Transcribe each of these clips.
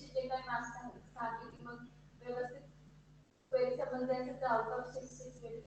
जे काही मार्क्स सांगितले मग व्यवस्थित गैरसमज द्यायचं तर out of 6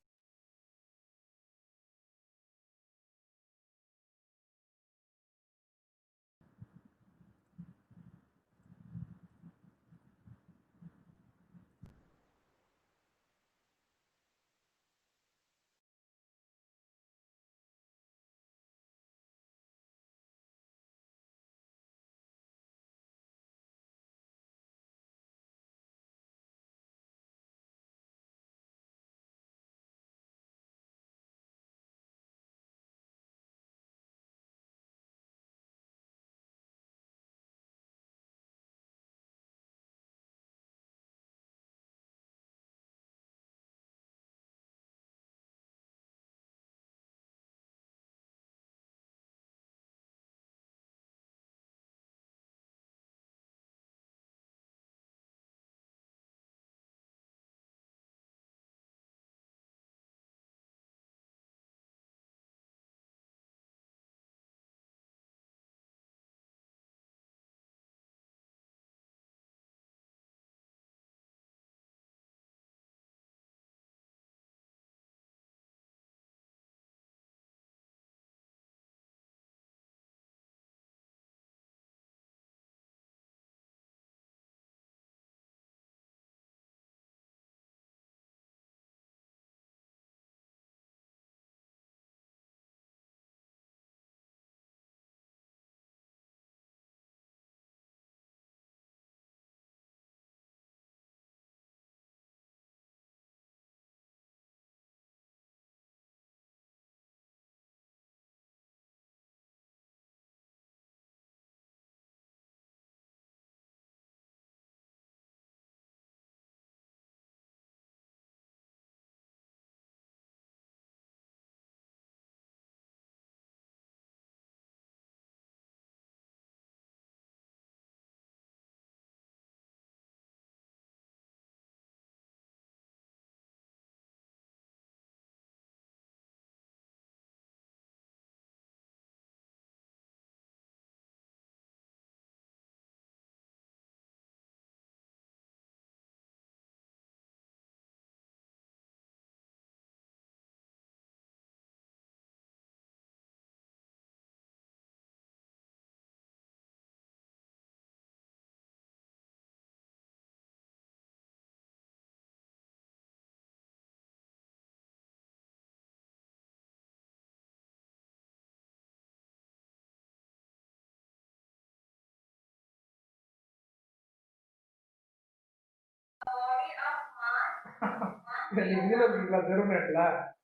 Nell'inglese la germella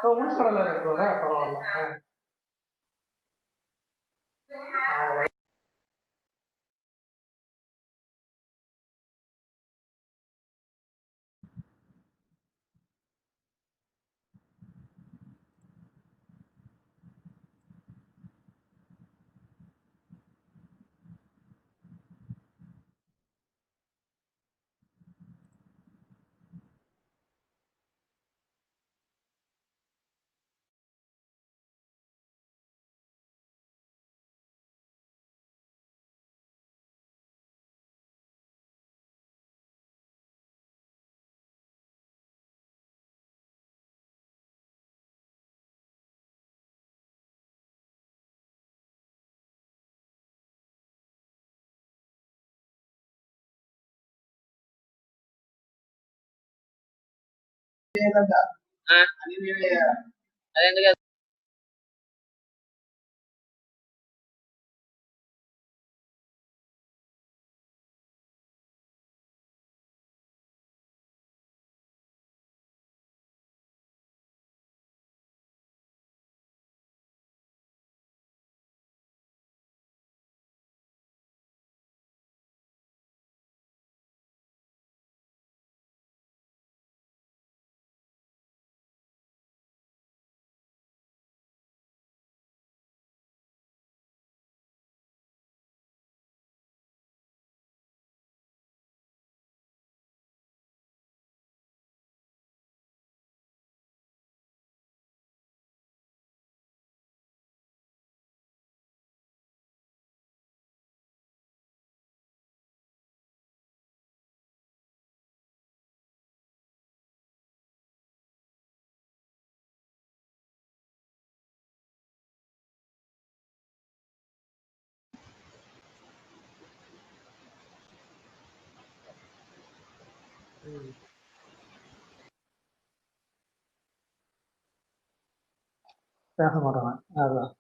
non sarà la parola. അതെന്തൊക്കെയാ பேச மாட்டாங்க. அதான்.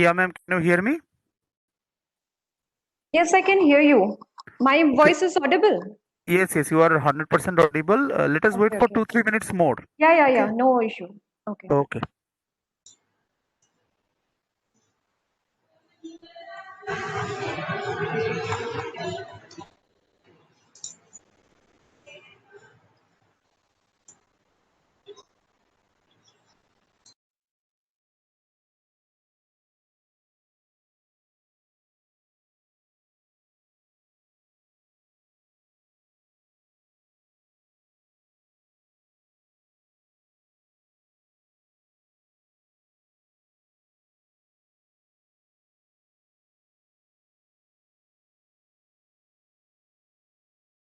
Yeah, ma'am, can you hear me? Yes, I can hear you. My Okay. voice is audible. Yes, you are 100% audible. Let us wait Okay, for okay. 2-3 minutes more. Yeah. Okay. No issue. Okay. Okay.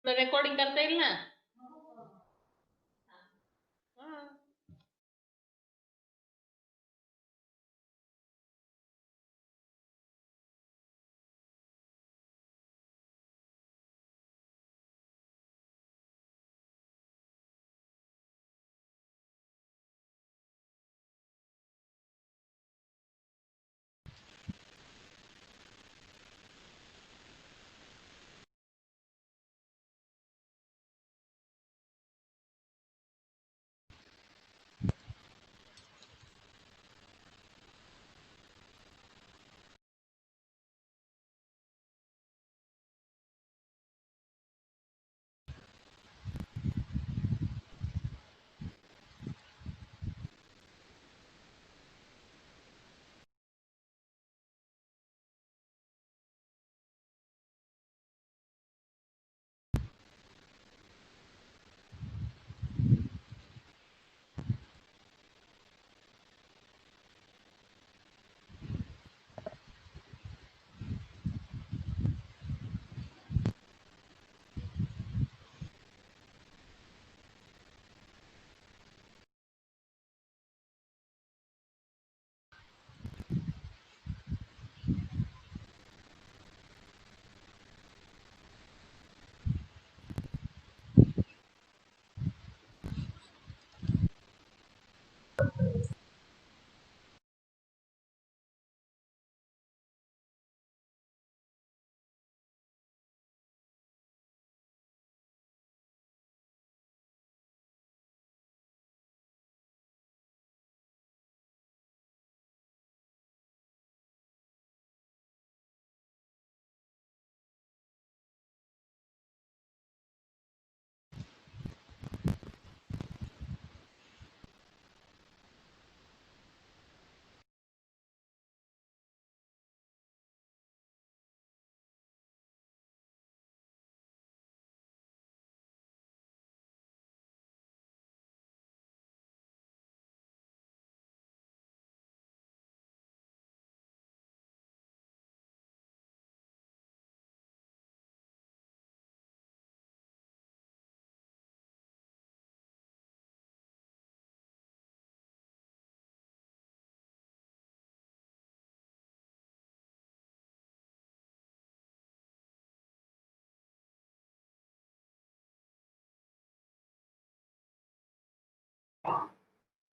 Recording करता येईल ना.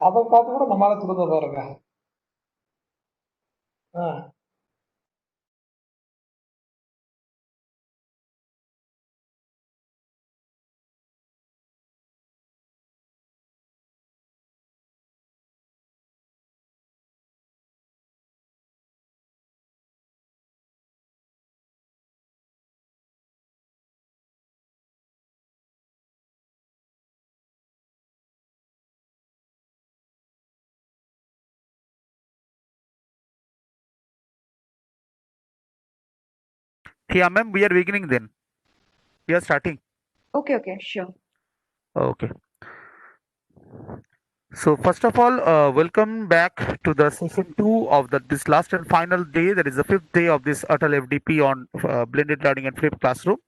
அதை பார்த்து கூட நம்மளால திருத்த பாருங்க. Yeah, ma'am, we are beginning then. We are starting. Okay, okay, sure. Okay. So first of all, welcome back to the session 2 of this last and final day. That is the 5th day of this ATAL FDP on blended learning and flipped classroom.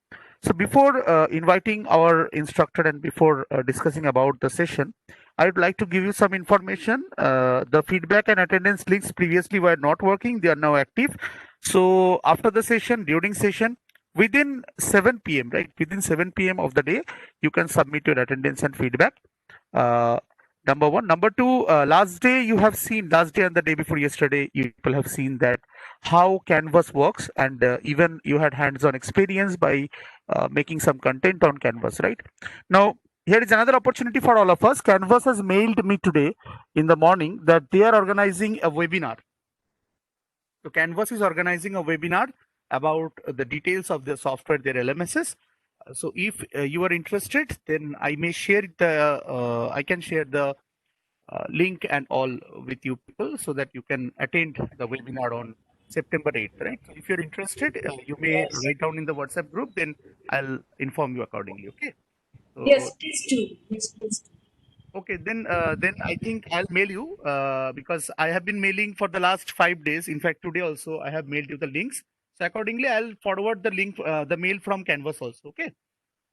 So before inviting our instructor and before discussing about the session, I would like to give you some information. The feedback and attendance links previously were not working. They are now active. So after the session, during session, within 7 p.m., right? Within 7 p.m. of the day, you can submit your attendance and feedback. Number one. Number two, last day and the day before yesterday, you people have seen that how Canvas works, and even you had hands-on experience by making some content on Canvas, right? Now, here is another opportunity for all of us. Canvas has mailed me today in the morning that they are organizing a webinar. So Canvas is organizing a webinar about the details of the software, their LMSs. So if you are interested, then I may share I can share the link and all with you people so that you can attend the webinar on September 8th, right? So if you're interested, you may write down in the WhatsApp group, then I'll inform you accordingly, okay? So, yes, please do. Yes, please do. okay, then I think I'll mail you because I have been mailing for the last 5 days. In fact, today also I have mailed you the links. So accordingly, I'll forward the link, the mail from Canvas also, okay?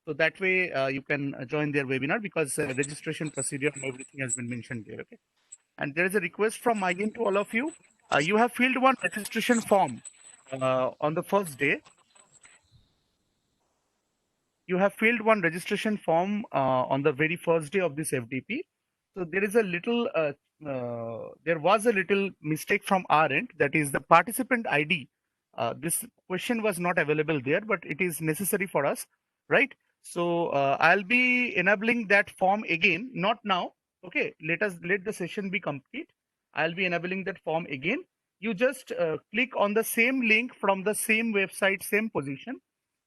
So that way you can join their webinar because registration procedure and everything has been mentioned there, okay? And there is a request from my end to all of you. You have filled one registration form on the first day. You have filled one registration form on the very first day of this FDP. So there is a little, there was a little mistake from our end. That is the participant ID. This question was not available there, but it is necessary for us, right? So I'll be enabling that form again, not now. Okay, let the session be complete. I'll be enabling that form again. You just click on the same link from the same website, same position.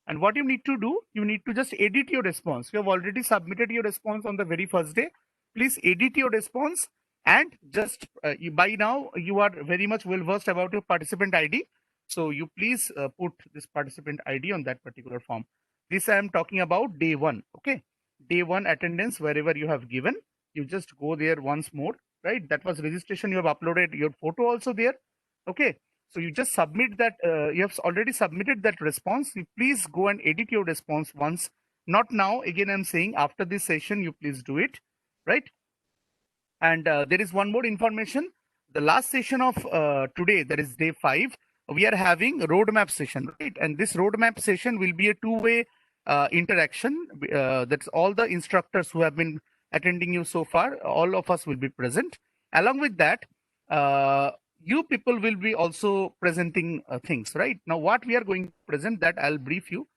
And what you need to do, you need to just edit your response. You have already submitted your response on the very first day. Please edit your response and just by now you are very much well versed about your participant ID. So you please put this participant ID on that particular form. This I am talking about day one. Okay, day one attendance wherever you have given. You just go there once more, right? That was registration. You have uploaded your photo also there. Okay, so you just submit that, you have already submitted that response. You please go and edit your response once. Not now, again, I'm saying after this session, you please do it, right? And there is one more information. The last session of today, that is day 5, we are having a roadmap session, right? And this roadmap session will be a two-way interaction. That's all the instructors who have been attending you so far. All of us will be present. Along with that, you people will be also presenting things, right? Now, what we are going to present, that I'll brief you.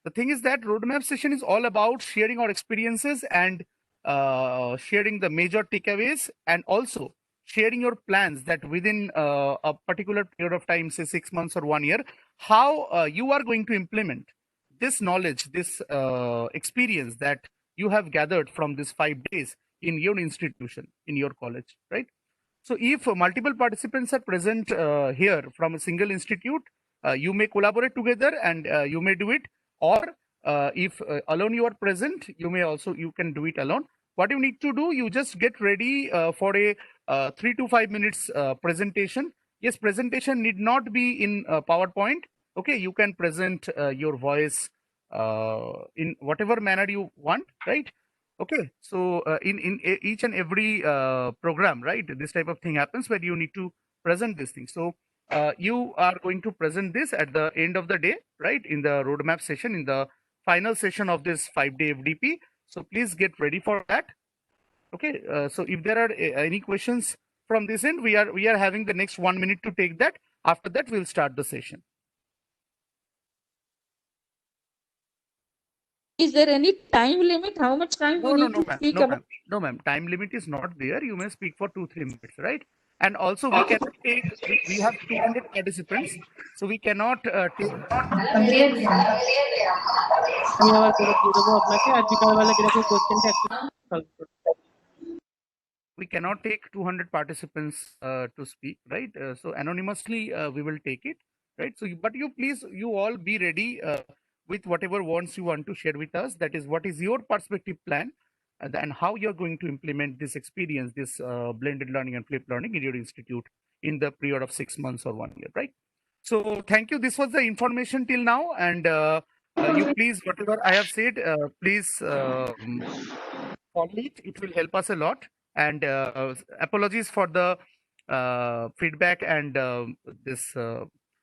The thing is that roadmap session is all about sharing our experiences and sharing the major takeaways, and also sharing your plans that within a particular period of time, say 6 months or 1 year, how you are going to implement this knowledge, this experience that you have gathered from these 5 days in your institution, in your college, right? So if multiple participants are present here from a single institute, you may collaborate together and you may do it. Or if alone you are present, you can do it alone. What you need to do, you just get ready for a 3 to 5 minutes presentation. Yes, presentation need not be in PowerPoint. Okay, you can present your voice in whatever manner you want, right? Okay, so in each and every program, right, this type of thing happens where you need to present this thing. So you are going to present this at the end of the day, right, in the roadmap session, in the final session of this 5-day FDP. So please get ready for that. Okay, so if there are any questions from this end, we are having the next 1 minute to take that. After that, we'll start the session. Is there any time limit? How much time we No, need to ma'am. speak No, about? ma'am. No, ma'am. Time limit is not there. You may speak for 2-3 minutes, right? And also, we cannot take. We have 200 participants, so we cannot take. আমি আবার করে দিয়ে দেবো আপনাকে আর বিকালবেলা যেরকম কোশ্চেনটা একটু সলভ করবো We cannot take 200 participants to speak, right? So anonymously, we will take it, right? So, but you please, you all be ready with whatever wants you want to share with us. That is, what is your perspective plan, and how you're going to implement this experience, this blended learning and flipped learning in your institute in the period of 6 months or 1 year, right? So, thank you. This was the information till now, and you please, whatever I have said, please. Follow it. It will help us a lot. And apologies for the feedback and this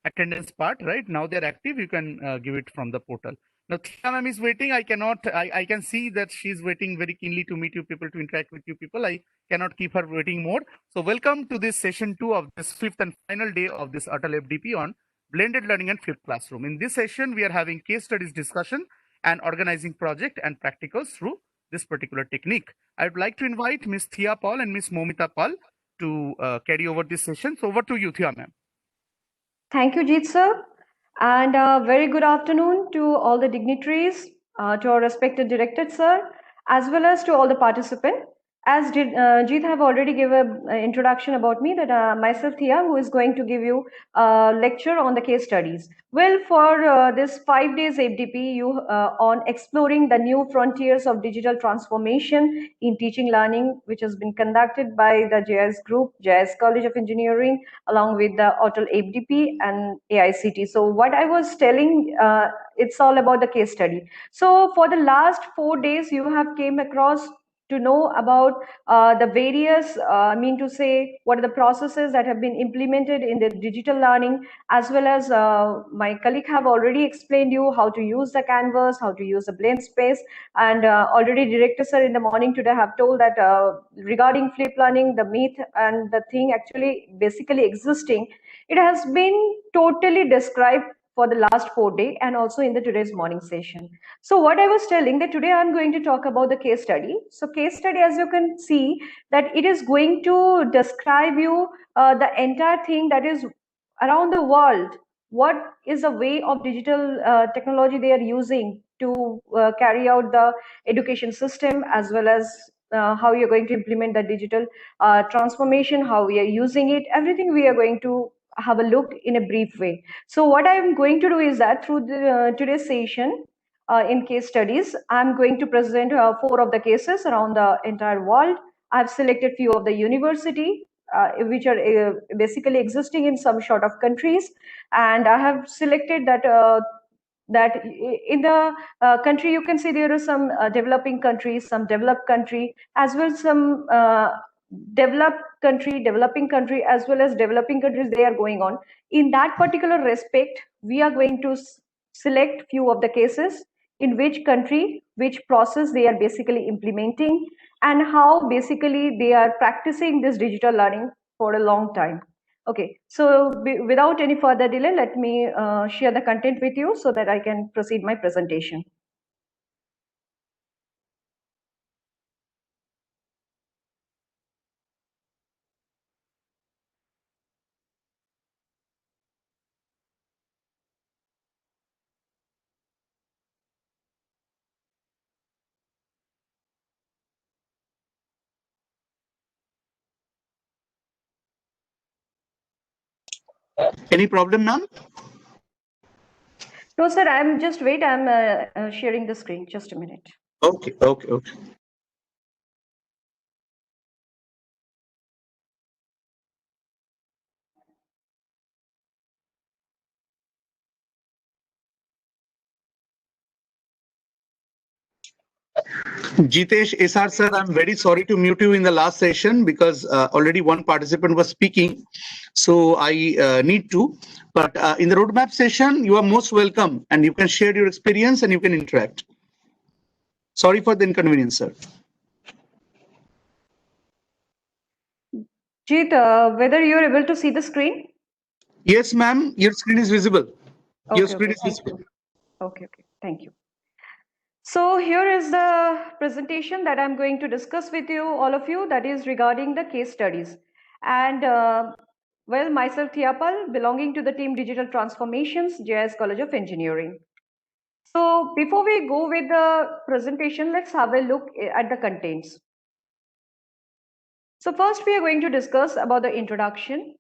attendance part. Right now they're active. You can give it from the portal. Now Thea ma'am is waiting. I cannot. I can see that she's waiting very keenly to meet you people, to interact with you people. I cannot keep her waiting more. So welcome to this session 2 of this 5th and final day of this ATAL FDP on blended learning and flipped classroom. In this session, we are having case studies discussion and organizing project and practicals through this particular technique. I would like to invite Ms. Thea Paul and Ms. Momita Paul to carry over this session. So over to you, Thea ma'am. Thank you, Jeet sir. And very good afternoon to all the dignitaries, to our respected director sir, as well as to all the participants. As Jeet have already given an introduction about me, that myself Thea, who is going to give you a lecture on the case studies. Well, for this 5 days FDP, you on exploring the new frontiers of digital transformation in teaching learning, which has been conducted by the JS Group, JS College of Engineering, along with the ATAL FDP and AICT. So what I was telling, it's all about the case study. So for the last 4 days, you have came across to know about the various, I mean to say, what are the processes that have been implemented in the digital learning, as well as my colleague have already explained you how to use the canvas, how to use the blend space, and already director sir in the morning today have told that regarding flip learning, the myth and the thing actually basically existing, it has been totally described for the last 4 days and also in the today's morning session. So what I was telling that today I'm going to talk about the case study. So case study, as you can see, that it is going to describe you the entire thing that is around the world. What is the way of digital technology they are using to carry out the education system, as well as how you're going to implement the digital transformation, how we are using it, everything we are going to have a look in a brief way. So what I'm going to do is that through the, today's session, in case studies, I'm going to present 4 of the cases around the entire world. I've selected few of the university which are basically existing in some sort of countries, and I have selected that that in the country you can see there are some developing countries, some developed country, as well some developing country, as well as developing countries, they are going on. In that particular respect, we are going to select few of the cases in which country, which process they are basically implementing, and how basically they are practicing this digital learning for a long time. Okay, so without any further delay, let me share the content with you so that I can proceed my presentation. Any problem, ma'am? No, sir, I'm just wait. I'm sharing the screen. Just a minute. Okay. Jitesh SR sir, I'm very sorry to mute you in the last session because already one participant was speaking, so I need to. But in the roadmap session, you are most welcome, and you can share your experience and you can interact. Sorry for the inconvenience, sir. Jeet, whether you're able to see the screen? Yes, ma'am. Your screen is visible. Your Okay, screen okay, is thank visible. you. Okay, okay, thank you. So here is the presentation that I'm going to discuss with you, all of you, that is regarding the case studies. And well, myself, Thiapal, belonging to the team Digital Transformations, JIS College of Engineering. So before we go with the presentation, let's have a look at the contents. So first we are going to discuss about the introduction.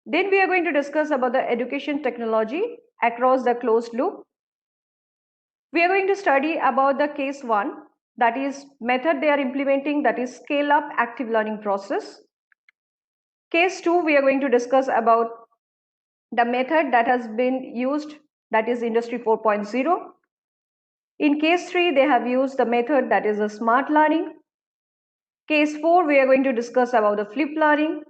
Then we are going to discuss about the education technology across the closed loop. We are going to study about the case 1, that is method they are implementing, that is scale up active learning process. Case 2, we are going to discuss about the method that has been used, that is industry 4.0. In case 3, they have used the method that is a smart learning. Case 4, we are going to discuss about the flipped learning.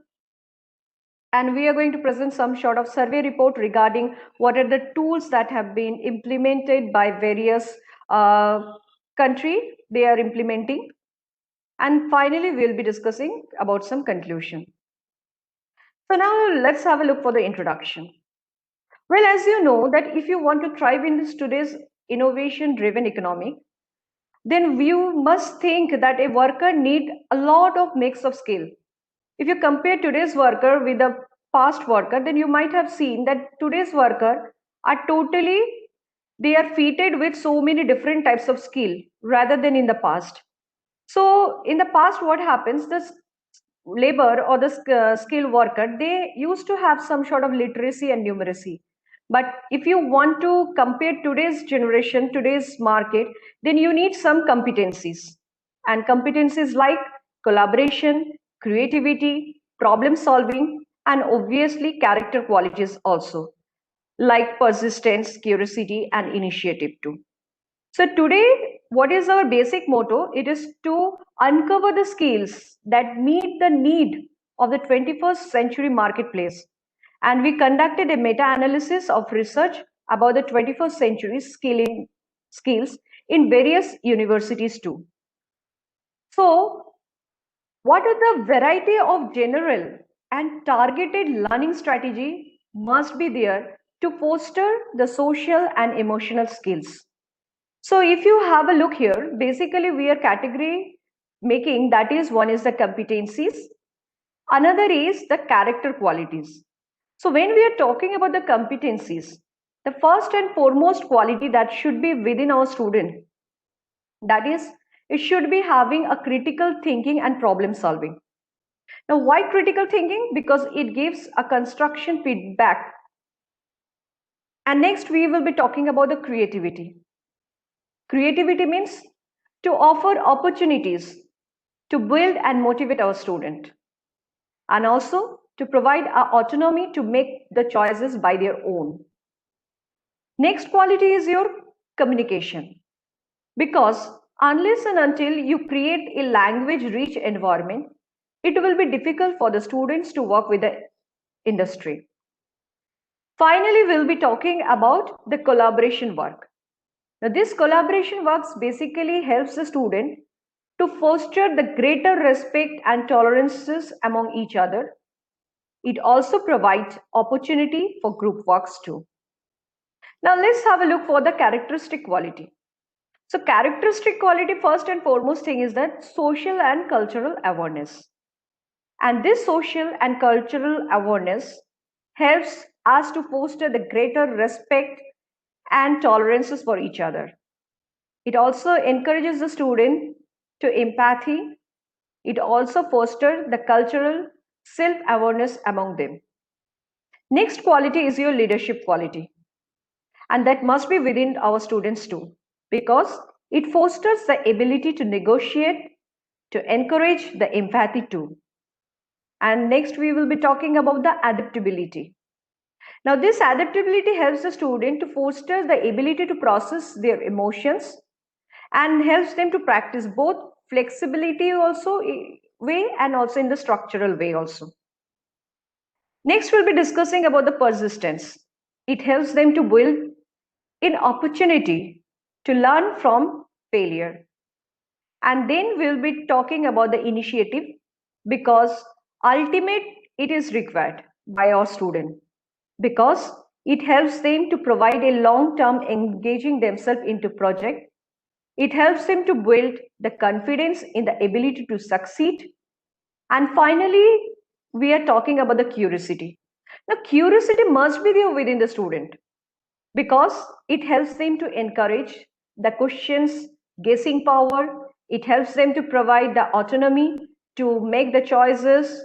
And we are going to present some sort of survey report regarding what are the tools that have been implemented by various country they are implementing. And finally, we'll be discussing about some conclusion. So now let's have a look for the introduction. Well, as you know that if you want to thrive in this today's innovation-driven economy, then you must think that a worker need a lot of mix of skill. If you compare today's worker with the past worker, then you might have seen that today's worker are totally, they are fitted with so many different types of skill rather than in the past. So in the past, what happens, this labor or the skilled worker, they used to have some sort of literacy and numeracy. But if you want to compare today's generation, today's market, then you need some competencies. And competencies like collaboration, creativity, problem solving, and obviously character qualities also, like persistence, curiosity, and initiative too. So today, what is our basic motto? It is to uncover the skills that meet the need of the 21st century marketplace. And we conducted a meta-analysis of research about the 21st century skills in various universities too. So what are the variety of general and targeted learning strategy must be there to foster the social and emotional skills? So if you have a look here, basically we are category making, that is, one is the competencies, another is the character qualities. So when we are talking about the competencies, the first and foremost quality that should be within our student, that is, it should be having a critical thinking and problem solving. Now, why critical thinking? Because it gives a construction feedback. And next we will be talking about the creativity. Creativity means to offer opportunities to build and motivate our student, and also to provide autonomy to make the choices by their own. Next quality is your communication, because unless and until you create a language rich environment, it will be difficult for the students to work with the industry. Finally, we'll be talking about the collaboration work. Now, this collaboration works basically helps the student to foster the greater respect and tolerances among each other. It also provides opportunity for group works too. Now let's have a look for the characteristic quality. So characteristic quality, first and foremost thing, is that social and cultural awareness. And this social and cultural awareness helps us to foster the greater respect and tolerances for each other. It also encourages the student to empathy. It also fosters the cultural self-awareness among them. Next quality is your leadership quality. And that must be within our students too, because it fosters the ability to negotiate, to encourage the empathy too. And next we will be talking about the adaptability. Now this adaptability helps the student to foster the ability to process their emotions and helps them to practice both flexibility also way and also in the structural way also. Next we'll be discussing about the persistence. It helps them to build in opportunity to learn from failure. And then we'll be talking about the initiative, because ultimate it is required by our student, because it helps them to provide a long-term engaging themselves into project. It helps them to build the confidence in the ability to succeed. And finally, we are talking about the curiosity. Now, curiosity must be there within the student, because it helps them to encourage the questions, guessing power. It helps them to provide the autonomy to make the choices,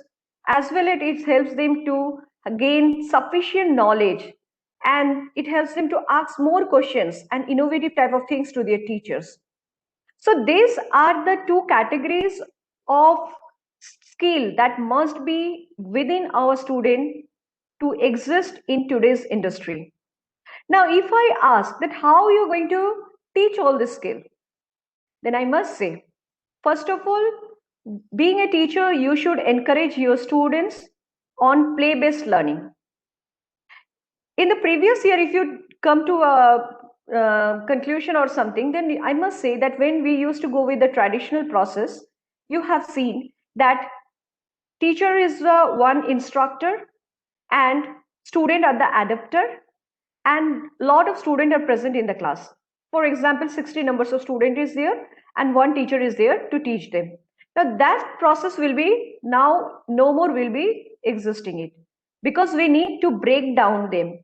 as well as it helps them to gain sufficient knowledge, and it helps them to ask more questions and innovative type of things to their teachers. So these are the two categories of skill that must be within our student to exist in today's industry. Now, if I ask that how you're going to teach all this skill, then I must say, first of all, being a teacher, you should encourage your students on play-based learning. In the previous year, if you come to a conclusion or something, then I must say that when we used to go with the traditional process, you have seen that teacher is the one instructor and student are the adapter, and lot of students are present in the class. For example, 60 numbers of student is there and one teacher is there to teach them. Now that process will be now no more will be existing it, because we need to break down them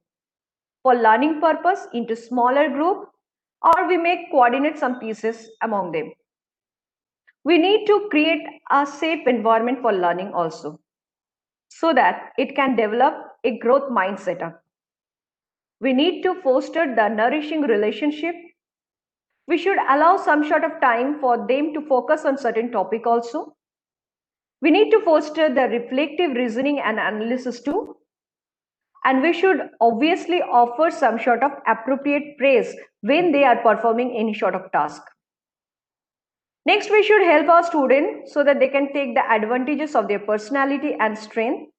for learning purpose into smaller group, or we make coordinate some pieces among them. We need to create a safe environment for learning also, so that it can develop a growth mindset. We need to foster the nourishing relationship. We should allow some sort of time for them to focus on certain topic also. We need to foster the reflective reasoning and analysis too. And we should obviously offer some sort of appropriate praise when they are performing any sort of task. Next, we should help our students so that they can take the advantages of their personality and strength.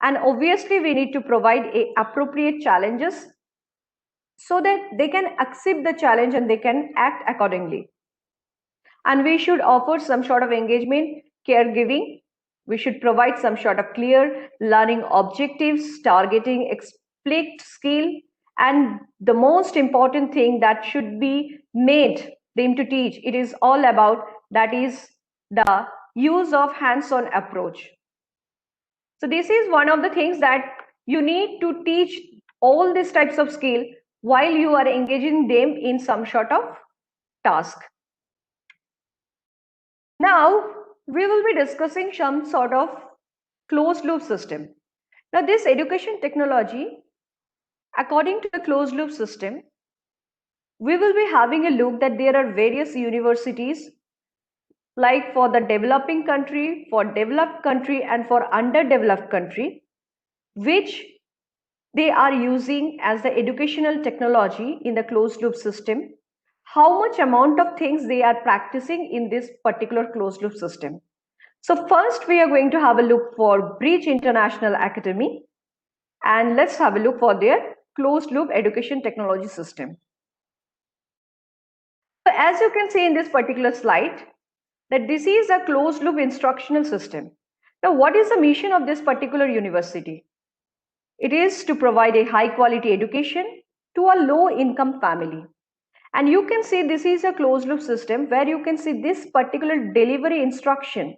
And obviously, we need to provide appropriate challenges so that they can accept the challenge and they can act accordingly. And we should offer some sort of engagement, caregiving. We should provide some sort of clear learning objectives, targeting explicit skill, and the most important thing that should be made them to teach, it is all about, that is the use of hands-on approach. So this is one of the things that you need to teach all these types of skill while you are engaging them in some sort of task. Now, we will be discussing some sort of closed loop system. Now, this education technology, according to the closed loop system, we will be having a look that there are various universities, like for the developing country, for developed country, and for underdeveloped country, which they are using as the educational technology in the closed loop system. How much amount of things they are practicing in this particular closed loop system. So first we are going to have a look for Bridge International Academy, and let's have a look for their closed loop education technology system. So as you can see in this particular slide, that this is a closed loop instructional system. Now what is the mission of this particular university? It is to provide a high quality education to a low income family. And you can see this is a closed loop system where you can see this particular delivery instruction.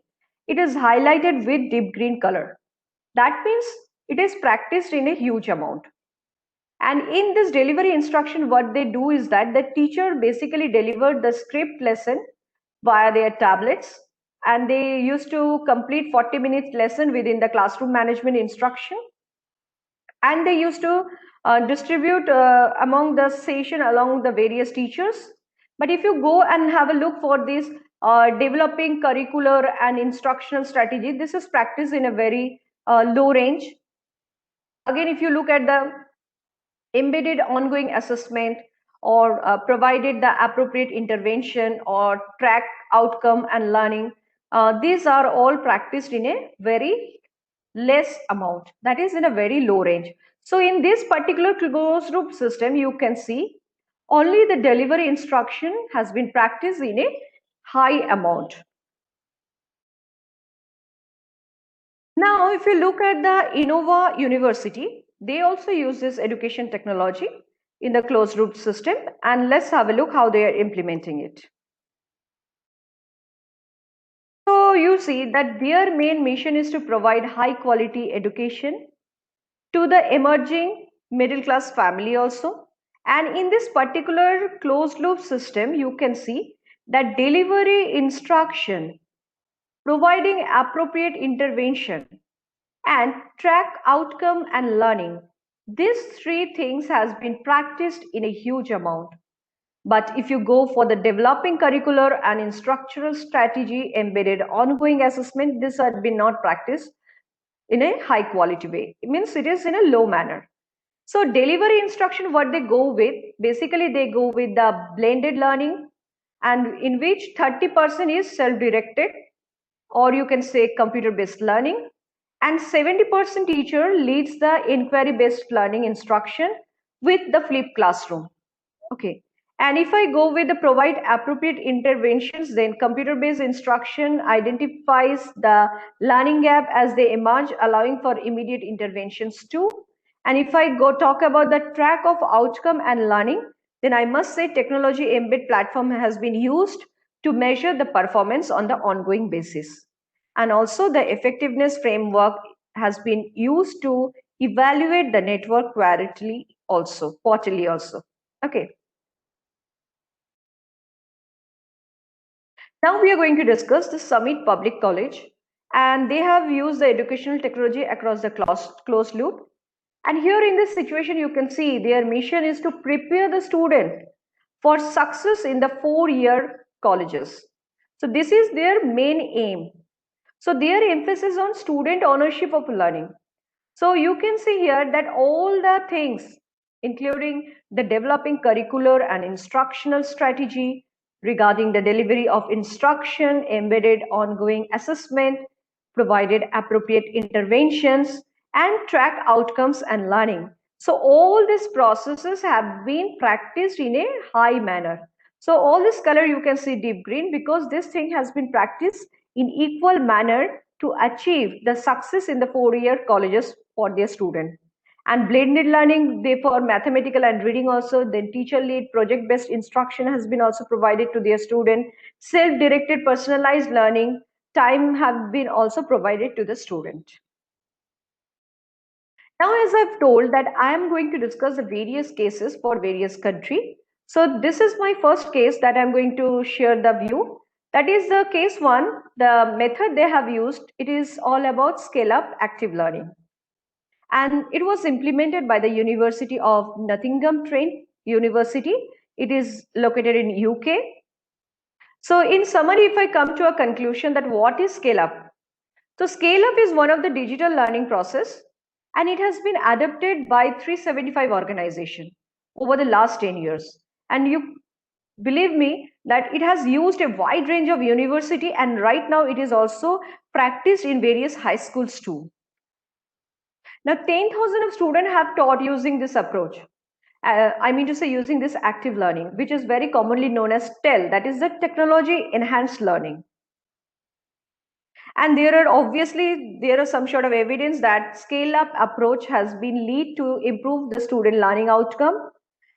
It is highlighted with deep green color. That means it is practiced in a huge amount. And in this delivery instruction, what they do is that the teacher basically delivered the script lesson via their tablets, and they used to complete 40 minutes lesson within the classroom management instruction, and they used to distribute among the session along the various teachers. But if you go and have a look for this developing curricular and instructional strategy, this is practiced in a very low range. Again, if you look at the embedded ongoing assessment, or provided the appropriate intervention, or track outcome and learning, these are all practiced in a very less amount, that is in a very low range. So in this particular closed loop system, you can see only the delivery instruction has been practiced in a high amount. Now, if you look at the Innova University, they also use this education technology in the closed loop system, and let's have a look how they are implementing it. So you see that their main mission is to provide high quality education to the emerging middle class family also. And in this particular closed loop system, you can see that delivery instruction, providing appropriate intervention, and track outcome and learning. These three things has been practiced in a huge amount. But if you go for the developing curricular and instructional strategy embedded ongoing assessment, this has been not practiced in a high quality way. It means it is in a low manner. So delivery instruction, what they go with, basically they go with the blended learning, and in which 30% is self-directed, or you can say computer-based learning, and 70% teacher leads the inquiry-based learning instruction with the flipped classroom. Okay. And if I go with the provide appropriate interventions, then computer-based instruction identifies the learning gap as they emerge, allowing for immediate interventions too. And if I go talk about the track of outcome and learning, then I must say technology embed platform has been used to measure the performance on the ongoing basis. And also the effectiveness framework has been used to evaluate the network quarterly also. Okay. Now we are going to discuss the Summit Public College, and they have used the educational technology across the closed loop. And here in this situation, you can see their mission is to prepare the student for success in the 4-year colleges. So this is their main aim. So their emphasis on student ownership of learning. So you can see here that all the things, including the developing curricular and instructional strategy regarding the delivery of instruction, embedded ongoing assessment, provided appropriate interventions, and track outcomes and learning. So all these processes have been practiced in a high manner. So all this color you can see deep green because this thing has been practiced in equal manner to achieve the success in the 4-year colleges for their student. And blended learning, they for mathematical and reading also, then teacher lead project based instruction has been also provided to their student. Self-directed personalized learning time have been also provided to the student. Now, as I've told that I am going to discuss the various cases for various country. So this is my first case that I'm going to share the view. That is the case 1, the method they have used, it is all about scale up active learning. And it was implemented by the University of Nottingham Trent University. It is located in UK. So in summary, if I come to a conclusion that what is scale up? So scale up is one of the digital learning process, and it has been adopted by 375 organizations over the last 10 years. And you believe me that it has used a wide range of university, and right now it is also practiced in various high schools too. Now 10,000 of students have taught using this approach. I mean to say using this active learning, which is very commonly known as TEL, that is the technology enhanced learning. And there are some sort of evidence that scale up approach has been lead to improve the student learning outcome.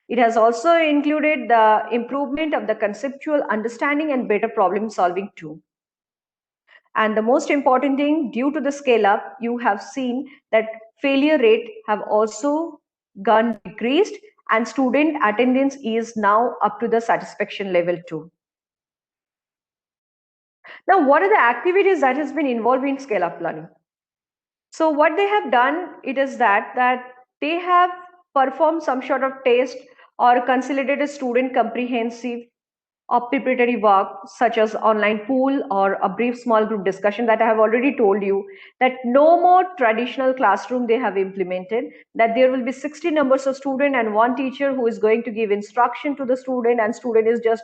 It has also included the improvement of the conceptual understanding and better problem solving too. And the most important thing, due to the scale up, you have seen that failure rate have also gone decreased and student attendance is now up to the satisfaction level too. Now, what are the activities that has been involved in scale up learning? So what they have done, it is that they have performed some sort of test or consolidated student comprehensive or preparatory work such as online pool or a brief small group discussion that I have already told you that no more traditional classroom they have implemented, that there will be 60 numbers of student and one teacher who is going to give instruction to the student and student is just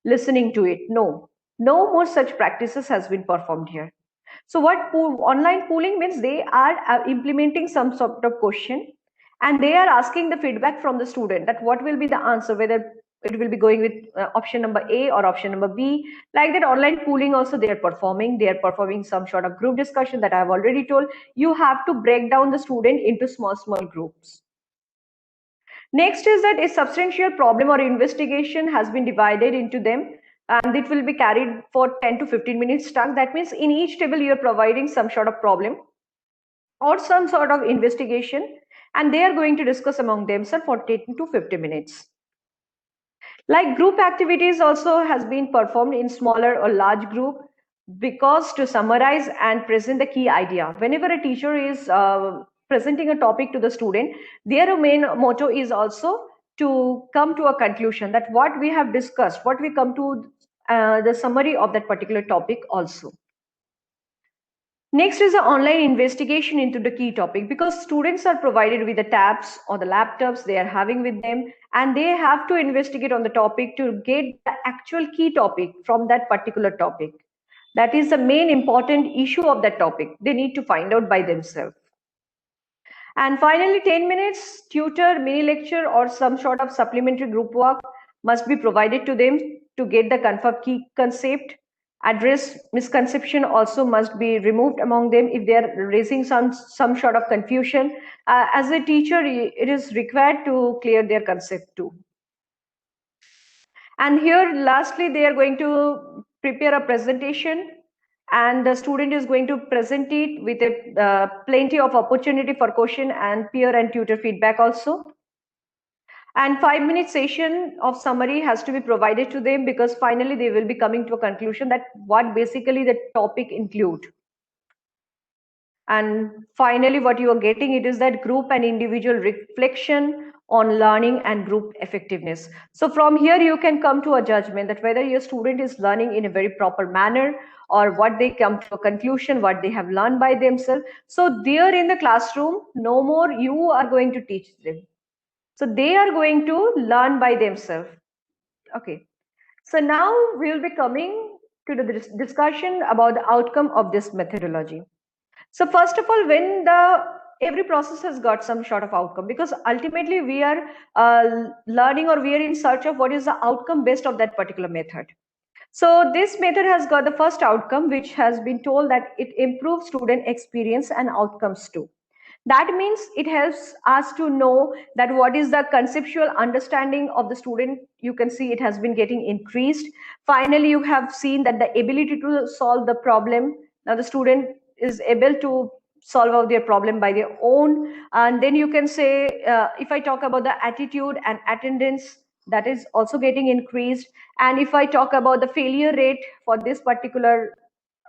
listening to it. No more such practices has been performed here. So what online pooling means, they are implementing some sort of question and they are asking the feedback from the student that what will be the answer, whether it will be going with option number A or option number B. Like that, online pooling also they are performing some sort of group discussion that I have already told. You have to break down the student into small groups. Next is that a substantial problem or investigation has been divided into them, and it will be carried for 10 to 15 minutes time. That means in each table you are providing some sort of problem or some sort of investigation, and they are going to discuss among themselves for 10 to 50 minutes. Like group activities also has been performed in smaller or large group, because to summarize and present the key idea. Whenever a teacher is presenting a topic to the student, their main motto is also to come to a conclusion that what we have discussed, what we come to the summary of that particular topic also. Next is the online investigation into the key topic, because students are provided with the tabs or the laptops they are having with them, and they have to investigate on the topic to get the actual key topic from that particular topic. That is the main important issue of that topic. They need to find out by themselves. And finally, 10 minutes tutor, mini lecture or some sort of supplementary group work must be provided to them to get the confirmed key concept. Address misconception also must be removed among them if they are raising some sort of confusion. As a teacher, it is required to clear their concept too. And here lastly, they are going to prepare a presentation, and the student is going to present it with a plenty of opportunity for question and peer and tutor feedback also. And 5-minute session of summary has to be provided to them, because finally they will be coming to a conclusion that what basically the topic include. And finally, what you are getting, it is that group and individual reflection on learning and group effectiveness. So from here you can come to a judgment that whether your student is learning in a very proper manner, or what they come to a conclusion, what they have learned by themselves. So there in the classroom, no more you are going to teach them. So they are going to learn by themselves. Okay. So now we will be coming to the discussion about the outcome of this methodology. So first of all, when every process has got some sort of outcome, because ultimately we are learning, or we are in search of what is the outcome based of that particular method. So this method has got the first outcome, which has been told that it improves student experience and outcomes too. That means it helps us to know that what is the conceptual understanding of the student. You can see it has been getting increased. Finally, you have seen that the ability to solve the problem. Now the student is able to solve out their problem by their own. And then you can say, if I talk about the attitude and attendance, that is also getting increased. And if I talk about the failure rate for this particular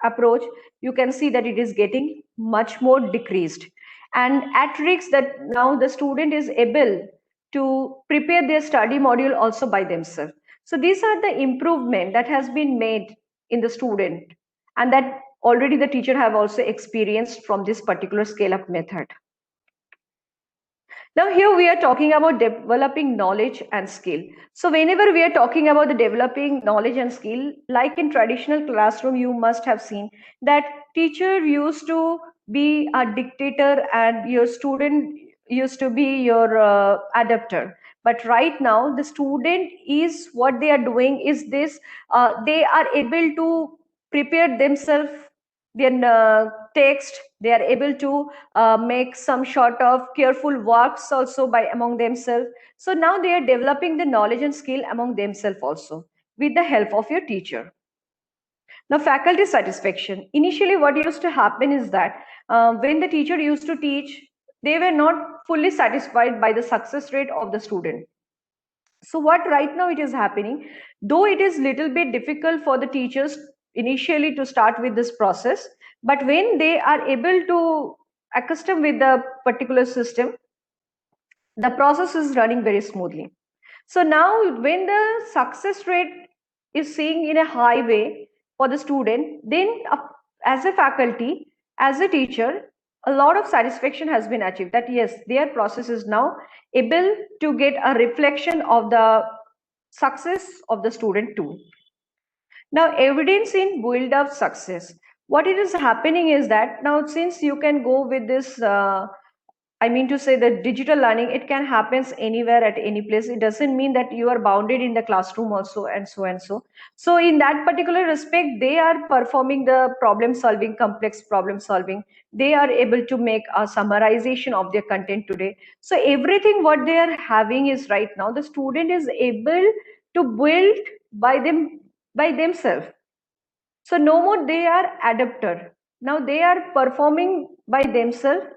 approach, you can see that it is getting much more decreased. And at risk that now the student is able to prepare their study module also by themselves. So these are the improvement that has been made in the student, and that already the teacher have also experienced from this particular scale up method. Now here we are talking about developing knowledge and skill. So whenever we are talking about the developing knowledge and skill, like in traditional classroom, you must have seen that teacher used to be a dictator and your student used to be your adapter. But right now the student is, what they are doing is this, they are able to prepare themselves their text. They are able to make some sort of careful works also by among themselves. So now they are developing the knowledge and skill among themselves also with the help of your teacher. Now faculty satisfaction. Initially what used to happen is that when the teacher used to teach, they were not fully satisfied by the success rate of the student. So what right now it is happening, though it is little bit difficult for the teachers initially to start with this process, but when they are able to accustom with the particular system, the process is running very smoothly. So now when the success rate is seeing in a high way for the student, then as a faculty, as a teacher, a lot of satisfaction has been achieved that yes, their process is now able to get a reflection of the success of the student too. Now evidence in build up success. What it is happening is that now since you can go with this I mean to say that digital learning, it can happen anywhere at any place. It doesn't mean that you are bounded in the classroom also, and so and so. So in that particular respect, they are performing the problem solving, complex problem solving. They are able to make a summarization of their content today. So everything what they are having is right now, the student is able to build by themselves. So no more they are adapter. Now they are performing by themselves,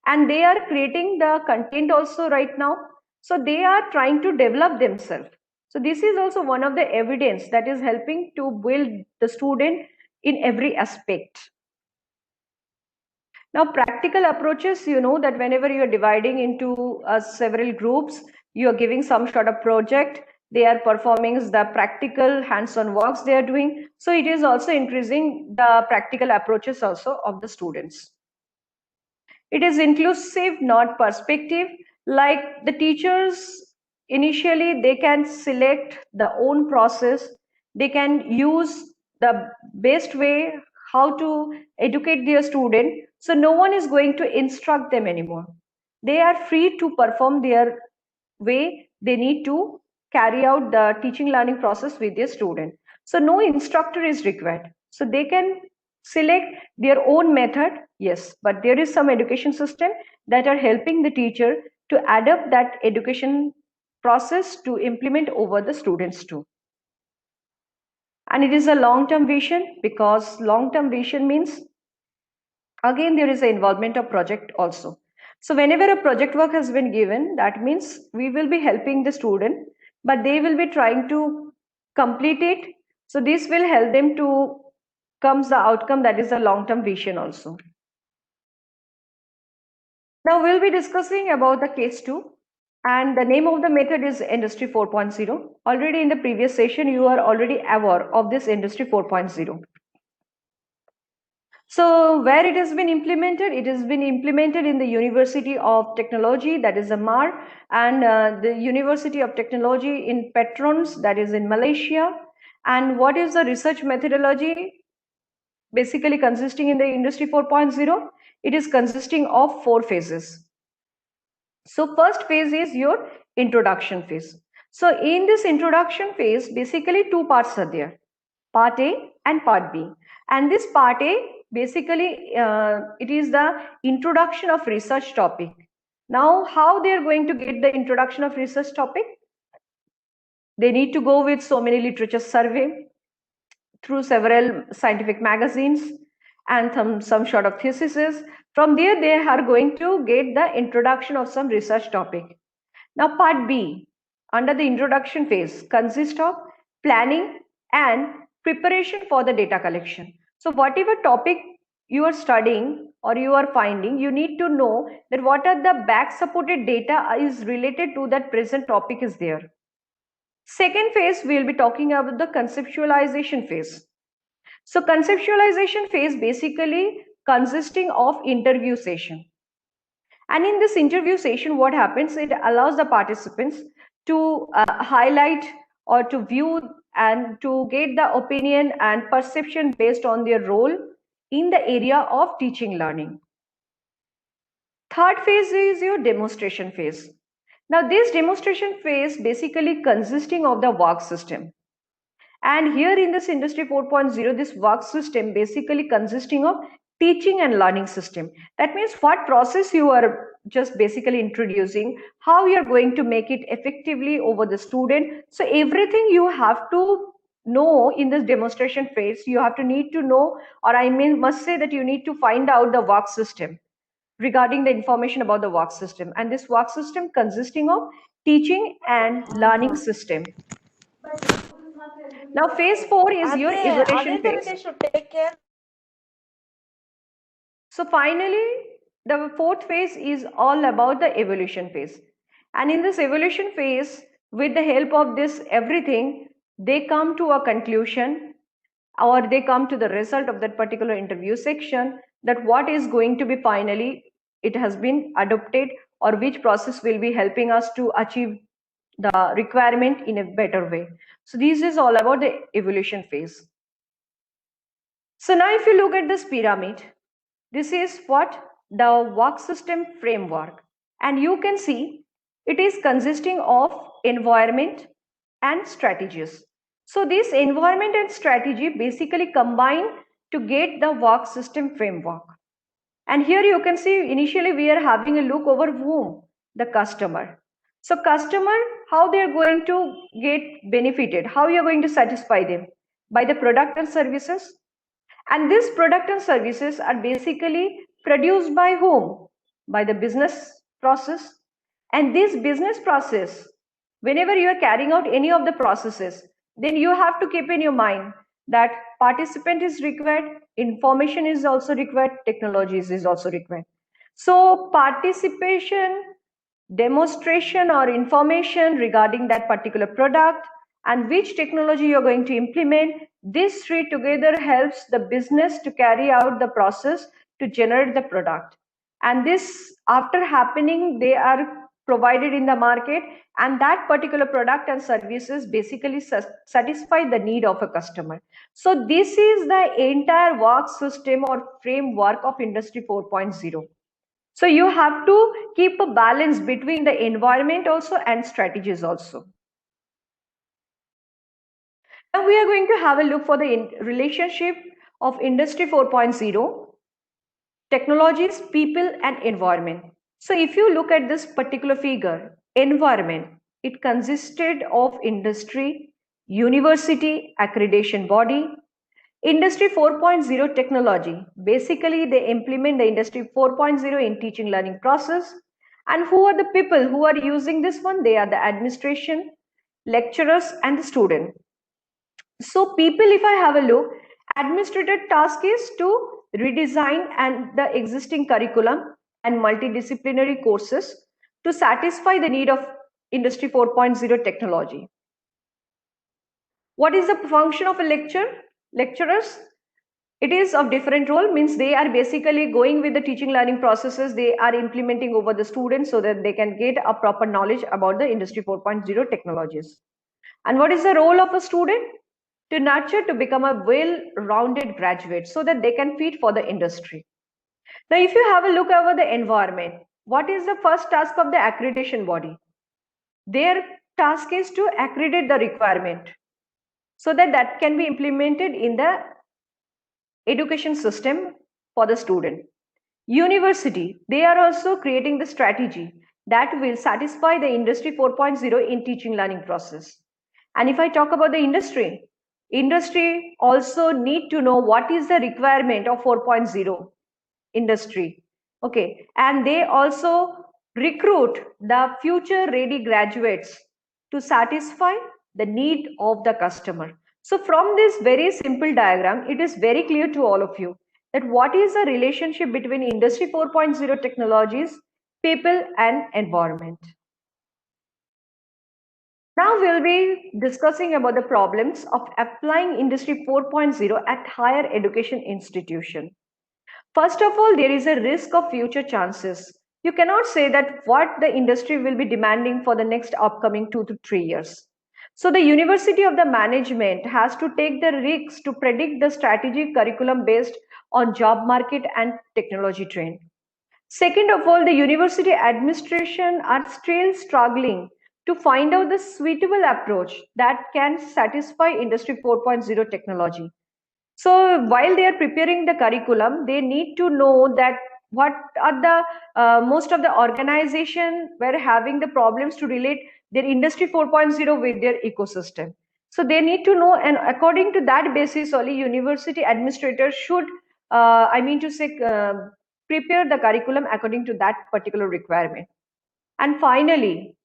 and they are creating the content also right now. So they are trying to develop themselves. So this is also one of the evidence that is helping to build the student in every aspect. Now, practical approaches, you know that whenever you are dividing into several groups, you are giving some sort of project, they are performing the practical hands-on works they are doing. So it is also increasing the practical approaches also of the students. It is inclusive, not perspective. Like the teachers, initially they can select the own process. They can use the best way how to educate their student. So no one is going to instruct them anymore. They are free to perform their way. They need to carry out the teaching learning process with their student. So no instructor is required. So they can select their own method, yes, but there is some education system that are helping the teacher to adapt that education process to implement over the students too. And it is a long-term vision, because long-term vision means again there is an involvement of project also. So whenever a project work has been given, that means we will be helping the student, but they will be trying to complete it. So this will help them to comes the outcome, that is a long-term vision also. Now we'll be discussing about the case 2, and the name of the method is Industry 4.0. Already in the previous session you are already aware of this Industry 4.0. So where it has been implemented? It has been implemented in the University of Technology, that is AMAR, and the University of Technology in Petrons, that is in Malaysia. And what is the research methodology? Basically consisting in the Industry 4.0, it is consisting of 4 phases. So first phase is your introduction phase. So in this introduction phase, basically 2 parts are there, part A and part B. And this part A, basically it is the introduction of research topic. Now how they are going to get the introduction of research topic? They need to go with so many literature survey, through several scientific magazines, and some sort of theses. From there they are going to get the introduction of some research topic. Now part B, under the introduction phase, consists of planning and preparation for the data collection. So whatever topic you are studying or you are finding, you need to know that what are the back supported data is related to that present topic is there. Second phase, we will be talking about the conceptualization phase. So conceptualization phase basically consisting of interview session. And in this interview session, what happens? It allows the participants to highlight or to view and to get the opinion and perception based on their role in the area of teaching learning. Third phase is your demonstration phase. Now this demonstration phase basically consisting of the work system. And here in this Industry 4.0, this work system basically consisting of teaching and learning system. That means what process you are just basically introducing, how you are going to make it effectively over the student. So everything you have to know in this demonstration phase, you have to need to know, or I mean must say that you need to find out the work system regarding the information about the work system. And this work system consisting of teaching and learning system. Now phase 4 is your evaluation phase. Should take care. So finally, the fourth phase is all about the evaluation phase. And in this evaluation phase, with the help of this everything, they come to a conclusion, or they come to the result of that particular interview section, that what is going to be finally it has been adopted, or which process will be helping us to achieve the requirement in a better way. So this is all about the evaluation phase. So now if you look at this pyramid, this is what the work system framework. And you can see it is consisting of environment and strategies. So this environment and strategy basically combine to get the work system framework. And here you can see initially we are having a look over whom? The customer. So customer, how they are going to get benefited, how you are going to satisfy them? By the product and services. And these product and services are basically produced by whom? By the business process. And this business process, whenever you are carrying out any of the processes, then you have to keep in your mind that participant is required, information is also required, technologies is also required. So participation, demonstration or information regarding that particular product and which technology you're going to implement, these three together helps the business to carry out the process to generate the product. And this, after happening, they are provided in the market, and that particular product and services basically satisfy the need of a customer. So this is the entire work system or framework of Industry 4.0. So you have to keep a balance between the environment also and strategies also. Now we are going to have a look for the relationship of Industry 4.0, technologies, people and environment. So if you look at this particular figure, environment, it consisted of industry, university, accreditation body, Industry 4.0 technology. Basically, they implement the Industry 4.0 in teaching learning process. And who are the people who are using this one? They are the administration, lecturers and the student. So people, if I have a look, administrator task is to redesign and the existing curriculum and multidisciplinary courses to satisfy the need of Industry 4.0 technology. What is the function of a lecturers? It is of different role, means they are basically going with the teaching learning processes, they are implementing over the students so that they can get a proper knowledge about the Industry 4.0 technologies. And what is the role of a student? To nurture to become a well-rounded graduate so that they can fit for the industry. Now, if you have a look over the environment, what is the first task of the accreditation body? Their task is to accredit the requirement so that that can be implemented in the education system for the student. University, they are also creating the strategy that will satisfy the Industry 4.0 in teaching learning process. And if I talk about the industry also need to know what is the requirement of 4.0 industry. Okay, and they also recruit the future ready graduates to satisfy the need of the customer. So from this very simple diagram, it is very clear to all of you that what is the relationship between Industry 4.0 technologies, people and environment. Now we'll be discussing about the problems of applying Industry 4.0 at higher education institution. First of all, there is a risk of future chances. You cannot say that what the industry will be demanding for the next upcoming 2 to 3 years. So the university of the management has to take the risks to predict the strategic curriculum based on job market and technology trend. Second of all, the university administration are still struggling to find out the suitable approach that can satisfy Industry 4.0 technology. So while they are preparing the curriculum, they need to know that what are the most of the organization were having the problems to relate their Industry 4.0 with their ecosystem. So they need to know, and according to that basis, only university administrators should, prepare the curriculum according to that particular requirement. And finally,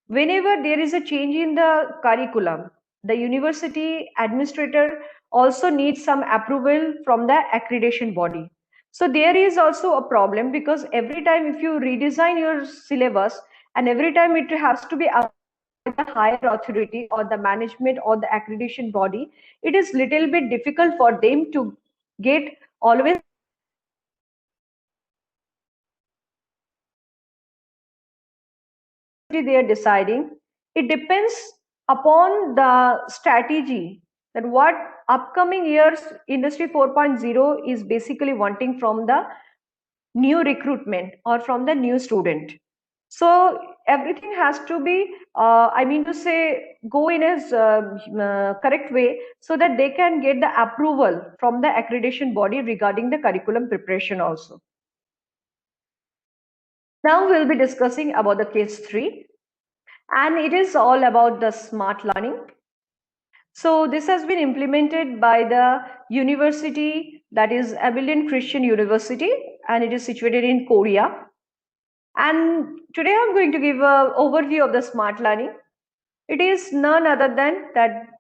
whenever there is a change in the curriculum, the university administrator also needs some approval from the accreditation body. So there is also a problem because every time if you redesign your syllabus and every time it has to be approved by the higher authority or the management or the accreditation body, it is little bit difficult for them to get always they are deciding. It depends upon the strategy that what upcoming years Industry 4.0 is basically wanting from the new recruitment or from the new student. So everything has to be, I mean to say, go in a correct way so that they can get the approval from the accreditation body regarding the curriculum preparation also. Now we'll be discussing about the case 3, and it is all about the smart learning. So this has been implemented by the university, that is Abilene Christian University, and it is situated in Korea. And today I'm going to give an overview of the smart learning. It is none other than that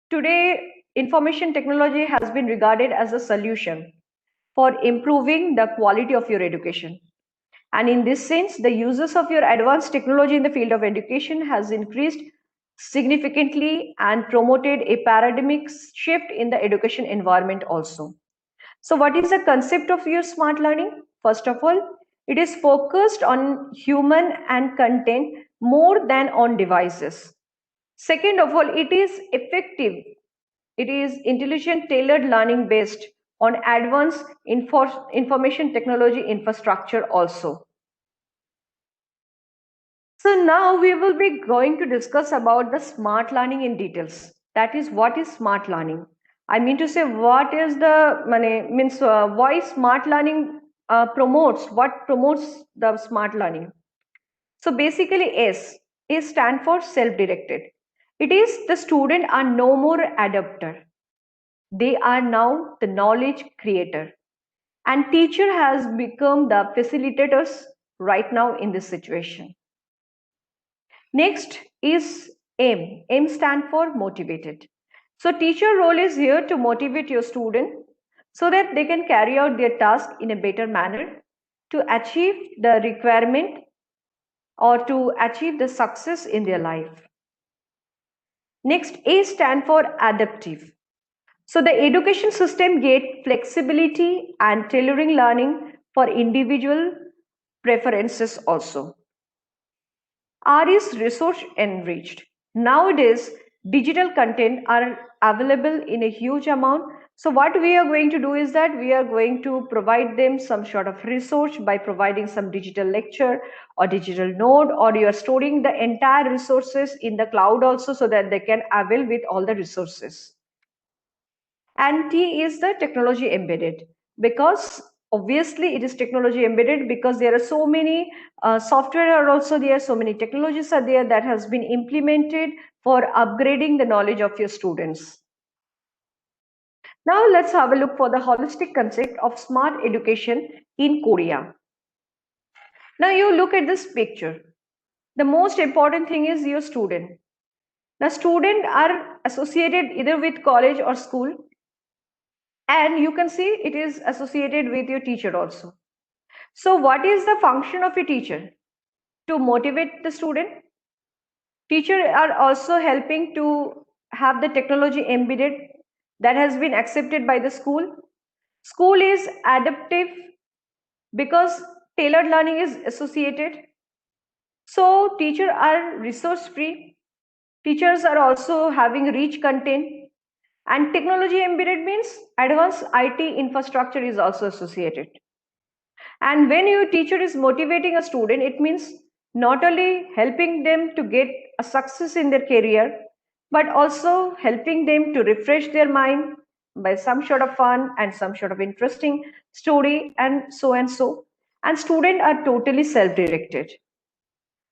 today information technology has been regarded as a solution for improving the quality of your education. And in this sense, the uses of your advanced technology in the field of education has increased significantly and promoted a paradigmic shift in the education environment also. So what is the concept of your smart learning? First of all, it is focused on human and content more than on devices. Second of all, it is effective. It is intelligent tailored learning based on advanced information technology infrastructure also. So now we will be going to discuss about the smart learning in details. That is, what is smart learning? I mean to say, what is the why smart learning what promotes the smart learning? So basically, S stand for self-directed. It is the student are no more adapter. They are now the knowledge creator. And teacher has become the facilitators right now in this situation. Next is M. M stand for motivated. So teacher role is here to motivate your student so that they can carry out their task in a better manner to achieve the requirement or to achieve the success in their life. Next, A stand for adaptive. So the education system get flexibility and tailoring learning for individual preferences also. R is resource enriched. Nowadays, digital content are available in a huge amount. So what we are going to do is that we are going to provide them some sort of resource by providing some digital lecture or digital node, or you are storing the entire resources in the cloud also so that they can avail with all the resources. And T is the technology embedded, because obviously it is technology embedded because there are so many software are also there, so many technologies are there that has been implemented for upgrading the knowledge of your students. Now let's have a look for the holistic concept of smart education in Korea. Now you look at this picture. The most important thing is your student. Now students are associated either with college or school, and you can see it is associated with your teacher also. So what is the function of a teacher? To motivate the student. Teachers are also helping to have the technology embedded that has been accepted by the school. School is adaptive because tailored learning is associated. So teachers are resource free. Teachers are also having rich content. And technology embedded means advanced IT infrastructure is also associated. And when your teacher is motivating a student, it means not only helping them to get a success in their career, but also helping them to refresh their mind by some sort of fun and some sort of interesting story and so and so. And students are totally self-directed.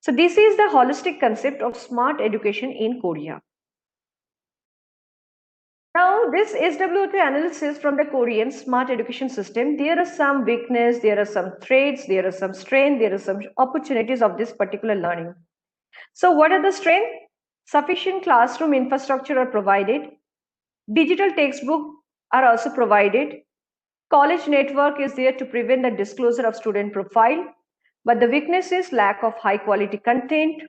So this is the holistic concept of smart education in Korea. Now, this SWOT analysis from the Korean smart education system, there are some weakness, there are some threats, there are some strengths, there are some opportunities of this particular learning. So what are the strengths? Sufficient classroom infrastructure are provided. Digital textbooks are also provided. College network is there to prevent the disclosure of student profile. But the weakness is lack of high quality content.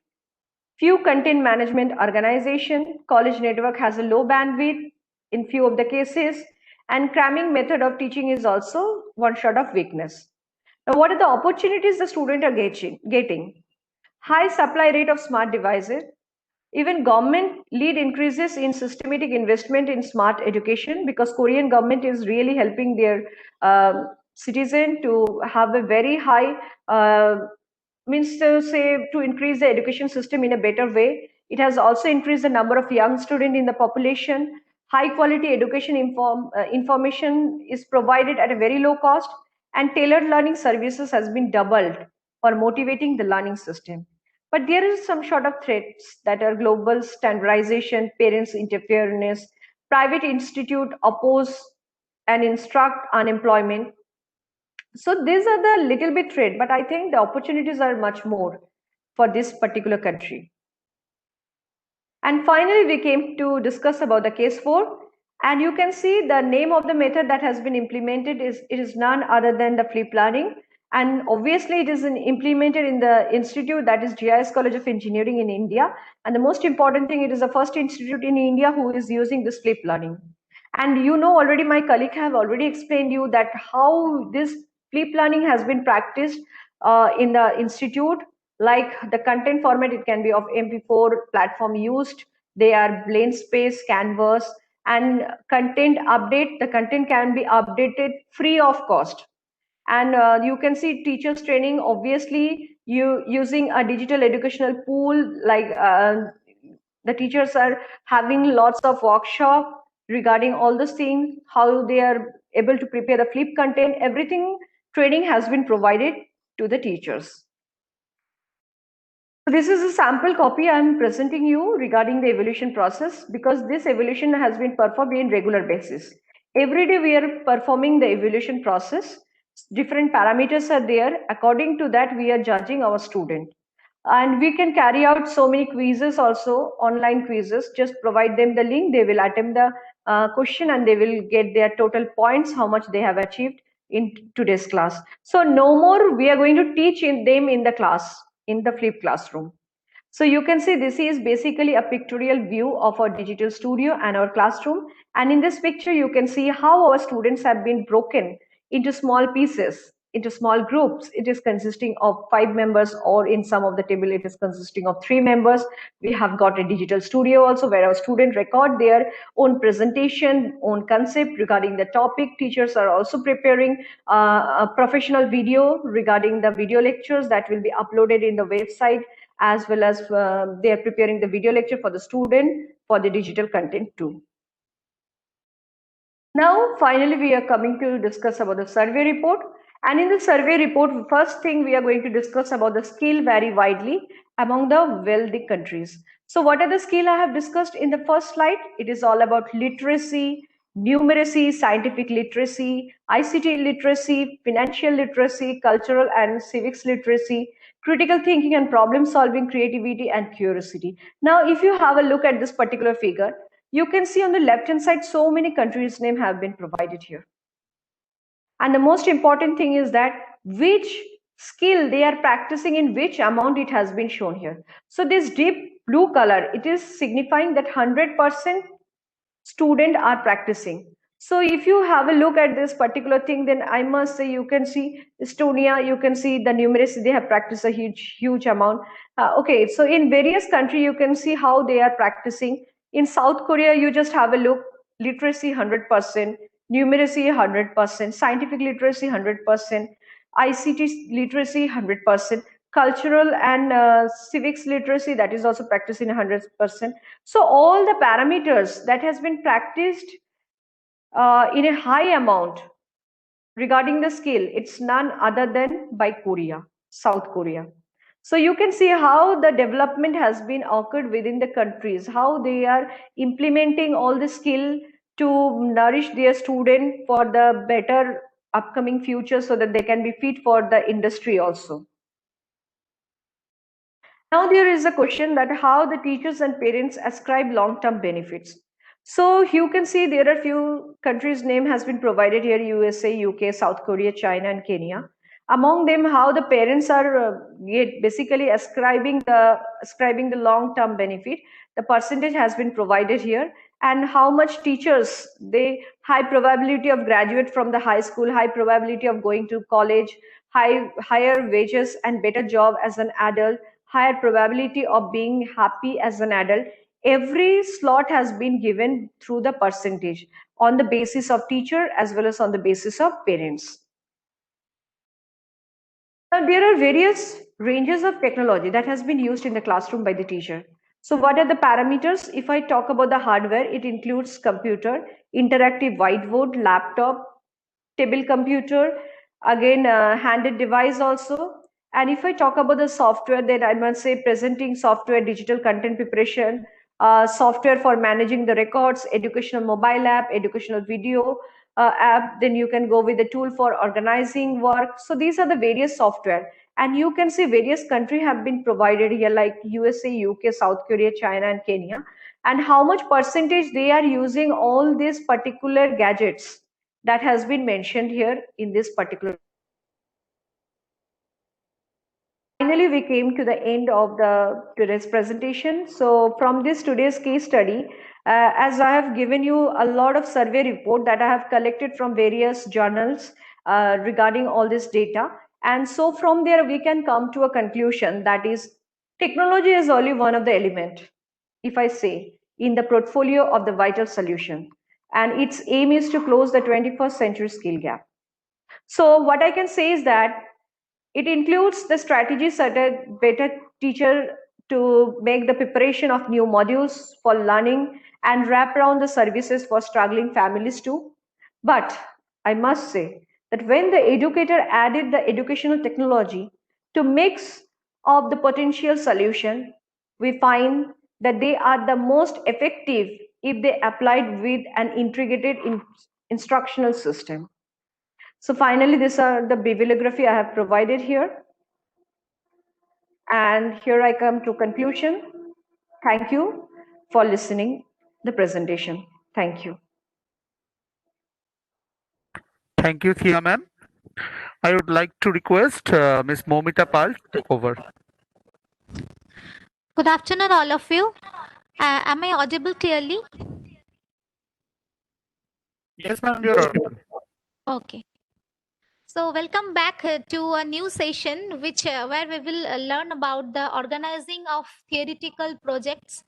Few content management organization. College network has a low bandwidth in few of the cases, and cramming method of teaching is also one sort of weakness. Now, what are the opportunities the students are getting? High supply rate of smart devices. Even government lead increases in systematic investment in smart education because Korean government is really helping their citizen to have a very high, means to say, to increase the education system in a better way. It has also increased the number of young students in the population. High quality education information is provided at a very low cost, and tailored learning services has been doubled for motivating the learning system. But there is some sort of threats that are global standardization, parents' interference, private institute oppose and instruct unemployment. So these are the little bit threat, but I think the opportunities are much more for this particular country. And finally, we came to discuss about the case 4. And you can see the name of the method that has been implemented is none other than the flip learning. And obviously, it is implemented in the institute that is GIS College of Engineering in India. And the most important thing, it is the first institute in India who is using this flip learning. And you know already, my colleague have already explained you that how this flip learning has been practiced in the institute. Like the content format, it can be of MP4 platform used. They are plain space, canvas, and content update. The content can be updated free of cost. And you can see teachers training, obviously you using a digital educational pool, like the teachers are having lots of workshop regarding all those things, how they are able to prepare the flip content. Everything training has been provided to the teachers. So this is a sample copy I am presenting you regarding the evaluation process, because this evaluation has been performed in regular basis. Every day we are performing the evaluation process. Different parameters are there. According to that, we are judging our student. And we can carry out so many quizzes also, online quizzes. Just provide them the link, they will attempt the question and they will get their total points, how much they have achieved in today's class. So no more we are going to teach them in the class, in the flipped classroom. So you can see this is basically a pictorial view of our digital studio and our classroom. And in this picture, you can see how our students have been broken into small pieces, into small groups. It is consisting of 5 members, or in some of the table, it is consisting of 3 members. We have got a digital studio also where our students record their own presentation, own concept regarding the topic. Teachers are also preparing a professional video regarding the video lectures that will be uploaded in the website, as well as they are preparing the video lecture for the student for the digital content too. Now, finally, we are coming to discuss about the survey report. And in the survey report, first thing we are going to discuss about the skill vary widely among the wealthy countries. So what are the skill I have discussed in the first slide? It is all about literacy, numeracy, scientific literacy, ICT literacy, financial literacy, cultural and civics literacy, critical thinking and problem solving, creativity and curiosity. Now, if you have a look at this particular figure, you can see on the left hand side so many countries' names have been provided here. And the most important thing is that which skill they are practicing, in which amount it has been shown here. So this deep blue color, it is signifying that 100% student are practicing. So if you have a look at this particular thing, then I must say you can see Estonia, you can see the numeracy, they have practiced a huge amount. Okay, so in various countries, you can see how they are practicing. In South Korea, you just have a look, literacy 100%, numeracy 100%, scientific literacy 100%, ICT literacy 100%, cultural and civics literacy, that is also practicing 100%. So all the parameters that has been practiced in a high amount regarding the skill, it's none other than by Korea, South Korea. So you can see how the development has been occurred within the countries, how they are implementing all the skill to nourish their student for the better upcoming future, so that they can be fit for the industry also. Now there is a question that how the teachers and parents ascribe long-term benefits. So you can see there are few countries' name has been provided here: USA, UK, South Korea, China, and Kenya. Among them, how the parents are basically ascribing the long-term benefit. The percentage has been provided here, and how much teachers, they high probability of graduate from the high school, high probability of going to college, higher wages and better job as an adult, higher probability of being happy as an adult. Every slot has been given through the percentage on the basis of teacher as well as on the basis of parents. There are various ranges of technology that has been used in the classroom by the teacher. So what are the parameters? If I talk about the hardware, it includes computer, interactive whiteboard, laptop, table computer, again handed device also. And if I talk about the software, then I must say presenting software, digital content preparation, software for managing the records, educational mobile app, educational video app. Then you can go with the tool for organizing work. So these are the various software. And you can see various countries have been provided here like USA, UK, South Korea, China, and Kenya. And how much percentage they are using all these particular gadgets that has been mentioned here in this particular. Finally, we came to the end of the today's presentation. So from this today's case study, as I have given you a lot of survey report that I have collected from various journals regarding all this data. And so from there, we can come to a conclusion that is technology is only one of the element, if I say, in the portfolio of the vital solution. And its aim is to close the 21st century skill gap. So what I can say is that it includes the strategies such as better teacher to make the preparation of new modules for learning and wrap around the services for struggling families too. But I must say that when the educator added the educational technology to mix of the potential solution, we find that they are the most effective if they applied with an integrated instructional system. So finally, these are the bibliography I have provided here. And here I come to conclusion. Thank you for listening the presentation. Thank you. Thank you, Thea ma'am. I would like to request Ms. Momita Pal to take over. Good afternoon, all of you. Am I audible clearly? Yes, ma'am, you're audible. Okay. So welcome back to a new session where we will learn about the organizing of theoretical projects,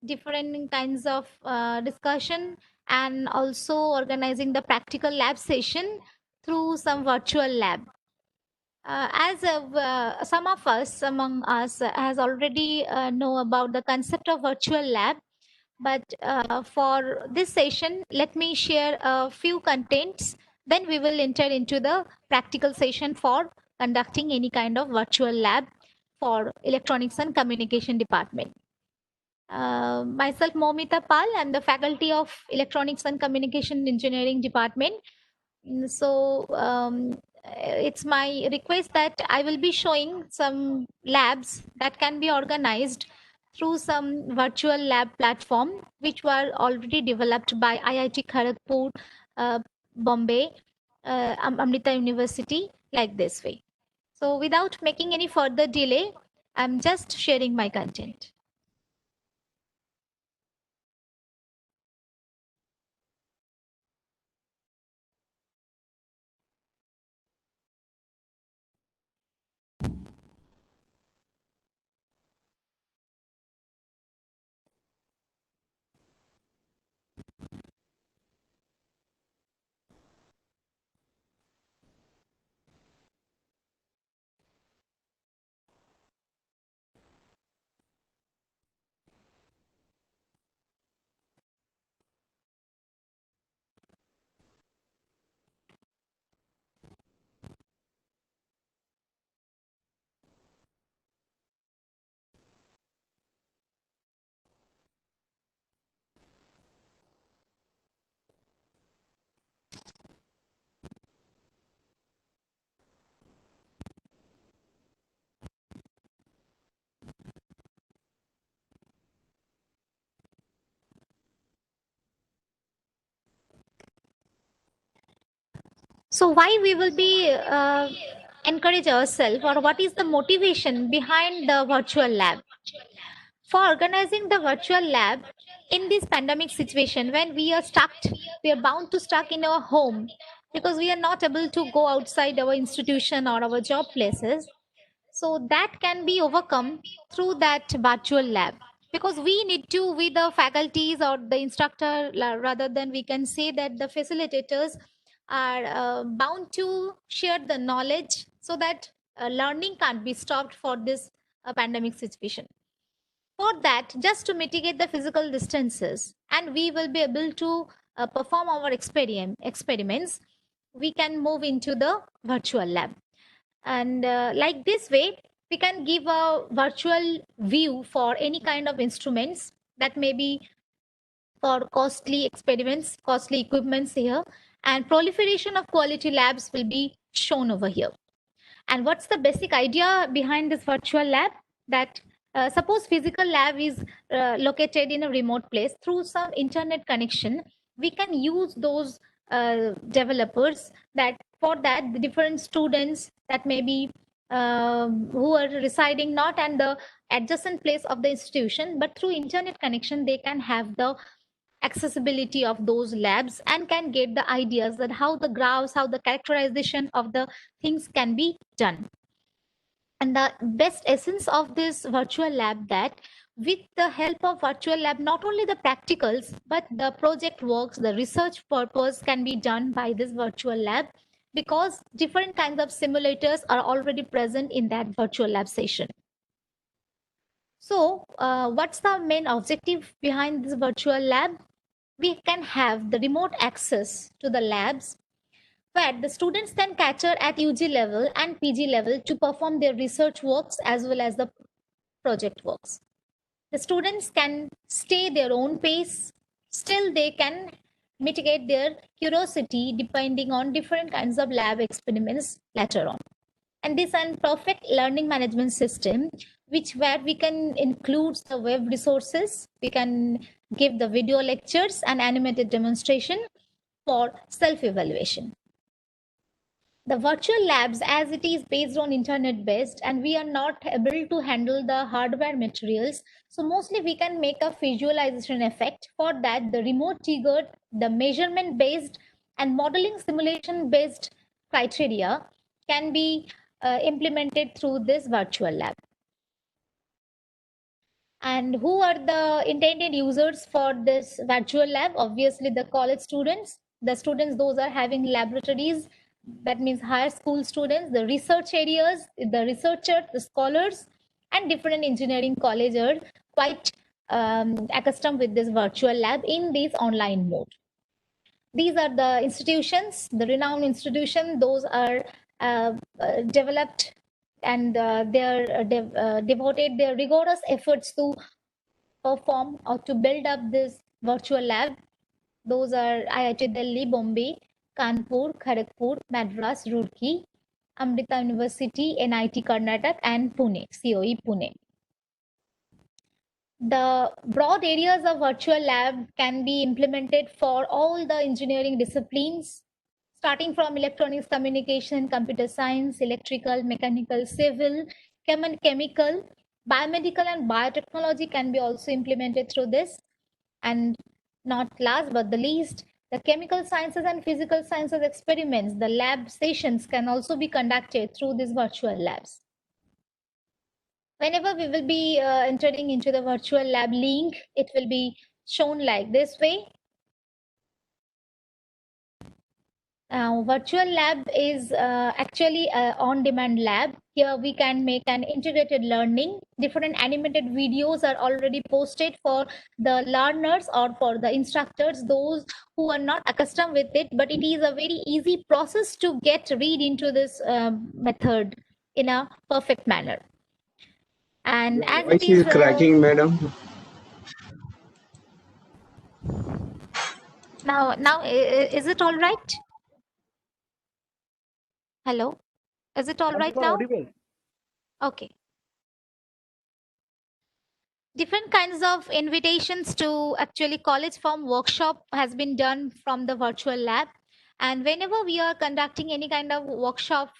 different kinds of discussion, and also organizing the practical lab session through some virtual lab. As some of us among us has already know about the concept of virtual lab, but for this session, let me share a few contents. Then we will enter into the practical session for conducting any kind of virtual lab for electronics and communication department. Myself, Momita Pal, I'm the faculty of electronics and communication engineering department. So it's my request that I will be showing some labs that can be organized through some virtual lab platform, which were already developed by IIT Kharagpur, Bombay, Amrita University, like this way. So without making any further delay, I'm just sharing my content. So why we will be encourage ourselves, or what is the motivation behind the virtual lab? For organizing the virtual lab in this pandemic situation, when we are stuck, we are bound to stuck in our home because we are not able to go outside our institution or our job places. So that can be overcome through that virtual lab, because we need to, with the faculties or the instructor, rather than we can say that the facilitators are bound to share the knowledge, so that learning can't be stopped for this pandemic situation. For that, just to mitigate the physical distances, and we will be able to perform our experiments, we can move into the virtual lab. And like this way, we can give a virtual view for any kind of instruments that may be for costly experiments, costly equipments here, and proliferation of quality labs will be shown over here. And what's the basic idea behind this virtual lab? That suppose physical lab is located in a remote place, through some internet connection, we can use those developers, that for that the different students that may be who are residing not at the adjacent place of the institution, but through internet connection, they can have the accessibility of those labs and can get the ideas that how the graphs, how the characterization of the things can be done. And the best essence of this virtual lab, that with the help of virtual lab, not only the practicals, but the project works, the research purpose can be done by this virtual lab, because different kinds of simulators are already present in that virtual lab session. So what's the main objective behind this virtual lab? We can have the remote access to the labs, where the students can cater at UG level and PG level to perform their research works as well as the project works. The students can stay their own pace, still they can mitigate their curiosity depending on different kinds of lab experiments later on. And this is a perfect learning management system, which where we can include the web resources, we can give the video lectures and animated demonstration for self-evaluation. The virtual labs, as it is based on internet based, and we are not able to handle the hardware materials, so mostly we can make a visualization effect. For that, the remote triggered, the measurement based and modeling simulation based criteria can be implemented through this virtual lab. And who are the intended users for this virtual lab? Obviously, the college students. The students, those are having laboratories, that means higher school students, the research areas, the researchers, the scholars, and different engineering colleges are quite accustomed with this virtual lab in this online mode. These are the institutions, the renowned institutions, those are developed, and they are devoted their rigorous efforts to perform or to build up this virtual lab. Those are IIT Delhi, Bombay, Kanpur, Kharagpur, Madras, Roorkee, Amrita University, NIT Karnataka, and Pune, COE Pune. The broad areas of virtual lab can be implemented for all the engineering disciplines, starting from electronics, communication, computer science, electrical, mechanical, civil, chemical, biomedical, and biotechnology can be also implemented through this. And not last but the least, the chemical sciences and physical sciences experiments, the lab sessions can also be conducted through these virtual labs. Whenever we will be entering into the virtual lab link, it will be shown like this way. Virtual lab is actually an on-demand lab. Here we can make an integrated learning. Different animated videos are already posted for the learners or for the instructors, those who are not accustomed with it, but it is a very easy process to get read into this method in a perfect manner. And as it is cracking, madam. Now is it all right? Hello, is it all right now? Okay. Different kinds of invitations to actually college form workshop has been done from the virtual lab. And whenever we are conducting any kind of workshop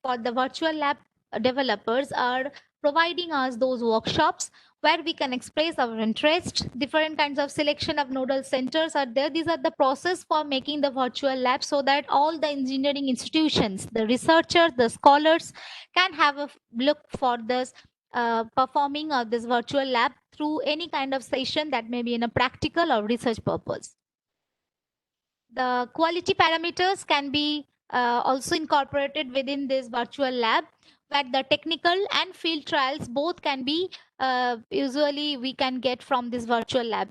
for the virtual lab, developers are providing us those workshops where we can express our interest. Different kinds of selection of nodal centers are there. These are the process for making the virtual lab, so that all the engineering institutions, the researchers, the scholars can have a look for this performing this virtual lab through any kind of session that may be in a practical or research purpose. The quality parameters can be also incorporated within this virtual lab, where the technical and field trials both can be usually we can get from this virtual lab.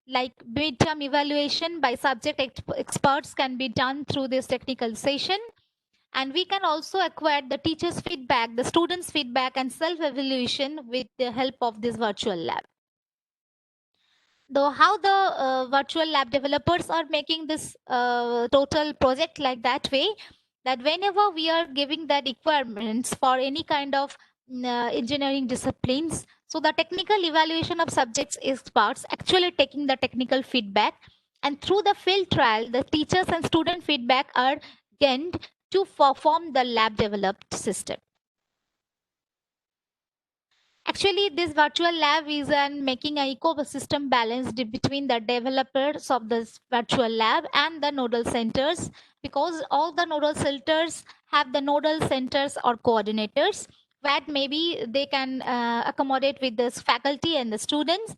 Like midterm evaluation by subject experts can be done through this technical session, and we can also acquire the teachers feedback, the students feedback, and self evaluation with the help of this virtual lab. Though how the virtual lab developers are making this total project like that way, that whenever we are giving that requirements for any kind of engineering disciplines, so the technical evaluation of subjects experts actually taking the technical feedback, and through the field trial the teachers and student feedback are gained to perform the lab developed system. Actually, this virtual lab is making an ecosystem balance between the developers of this virtual lab and the nodal centers, because all the nodal centers have the nodal centers or coordinators where maybe they can accommodate with this faculty and the students.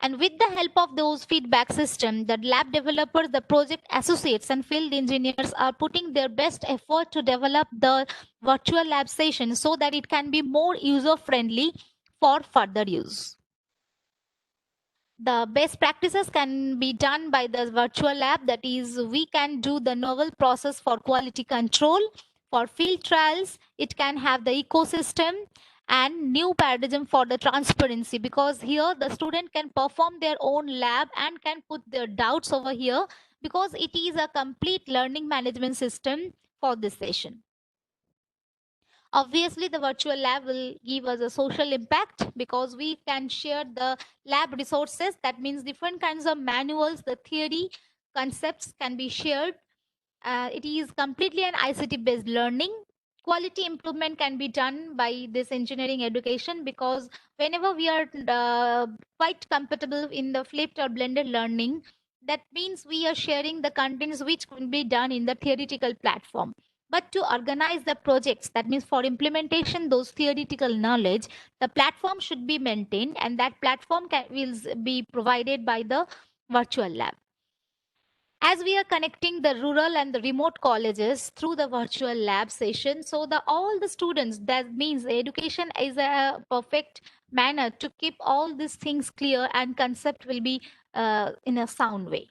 And with the help of those feedback system, the lab developers, the project associates and field engineers are putting their best effort to develop the virtual lab session so that it can be more user friendly for further use. The best practices can be done by the virtual lab. That is, we can do the novel process for quality control. For field trials, it can have the ecosystem and new paradigm for the transparency, because here the student can perform their own lab and can put their doubts over here, because it is a complete learning management system for this session. Obviously, the virtual lab will give us a social impact because we can share the lab resources. That means different kinds of manuals, the theory concepts can be shared. It is completely an ICT based learning. Quality improvement can be done by this engineering education, because whenever we are quite compatible in the flipped or blended learning, that means we are sharing the contents which can be done in the theoretical platform. But to organize the projects, that means for implementation, those theoretical knowledge, the platform should be maintained, and that platform will be provided by the virtual lab. As we are connecting the rural and the remote colleges through the virtual lab session, so all the students, that means education is a perfect manner to keep all these things clear and concept will be in a sound way.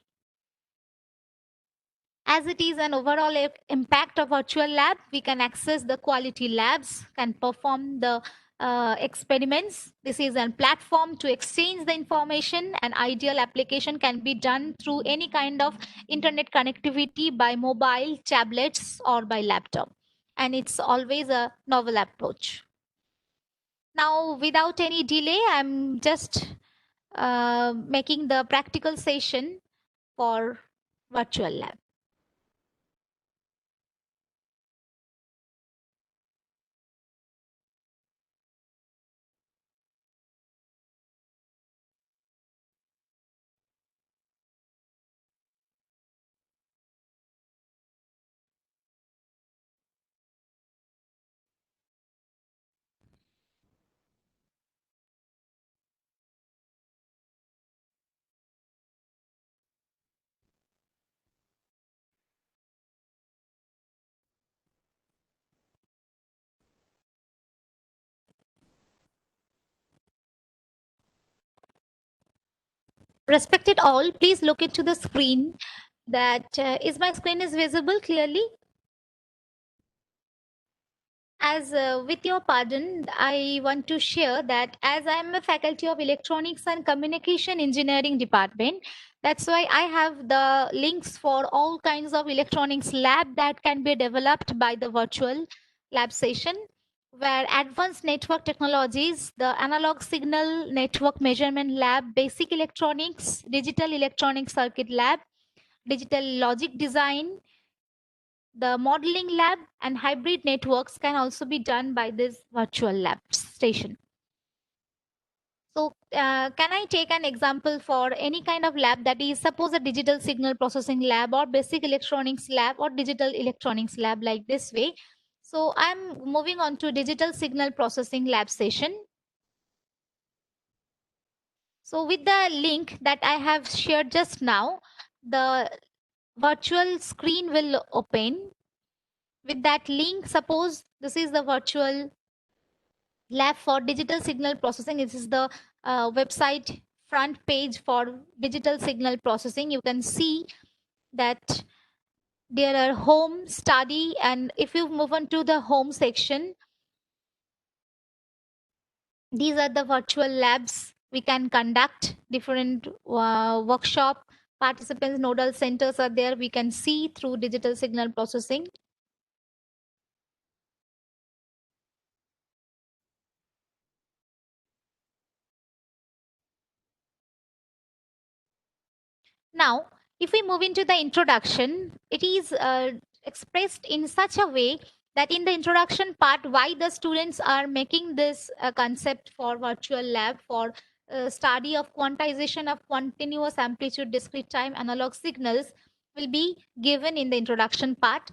As it is an overall impact of virtual lab, we can access the quality labs, can perform the experiments. This is a platform to exchange the information, and ideal application can be done through any kind of internet connectivity by mobile, tablets, or by laptop. And it's always a novel approach. Now, without any delay, I'm just making the practical session for virtual lab. Respected all, please look into the screen. That is my screen is visible clearly. As with your pardon, I want to share that as I am a faculty of electronics and communication engineering department, that's why I have the links for all kinds of electronics lab that can be developed by the virtual lab session, where advanced network technologies, the analog signal network measurement lab, basic electronics, digital electronic circuit lab, digital logic design, the modeling lab, and hybrid networks can also be done by this virtual lab station. So can I take an example for any kind of lab, that is suppose a digital signal processing lab or basic electronics lab or digital electronics lab like this way. So I'm moving on to digital signal processing lab session. So with the link that I have shared just now, the virtual screen will open. With that link, suppose this is the virtual lab for digital signal processing. This is the website front page for digital signal processing. You can see that there are home, study, and if you move on to the home section, these are the virtual labs we can conduct. Different workshop participants, nodal centers are there. We can see through digital signal processing. Now, if we move into the introduction, it is expressed in such a way that in the introduction part, why the students are making this concept for virtual lab for study of quantization of continuous amplitude discrete time analog signals will be given in the introduction part.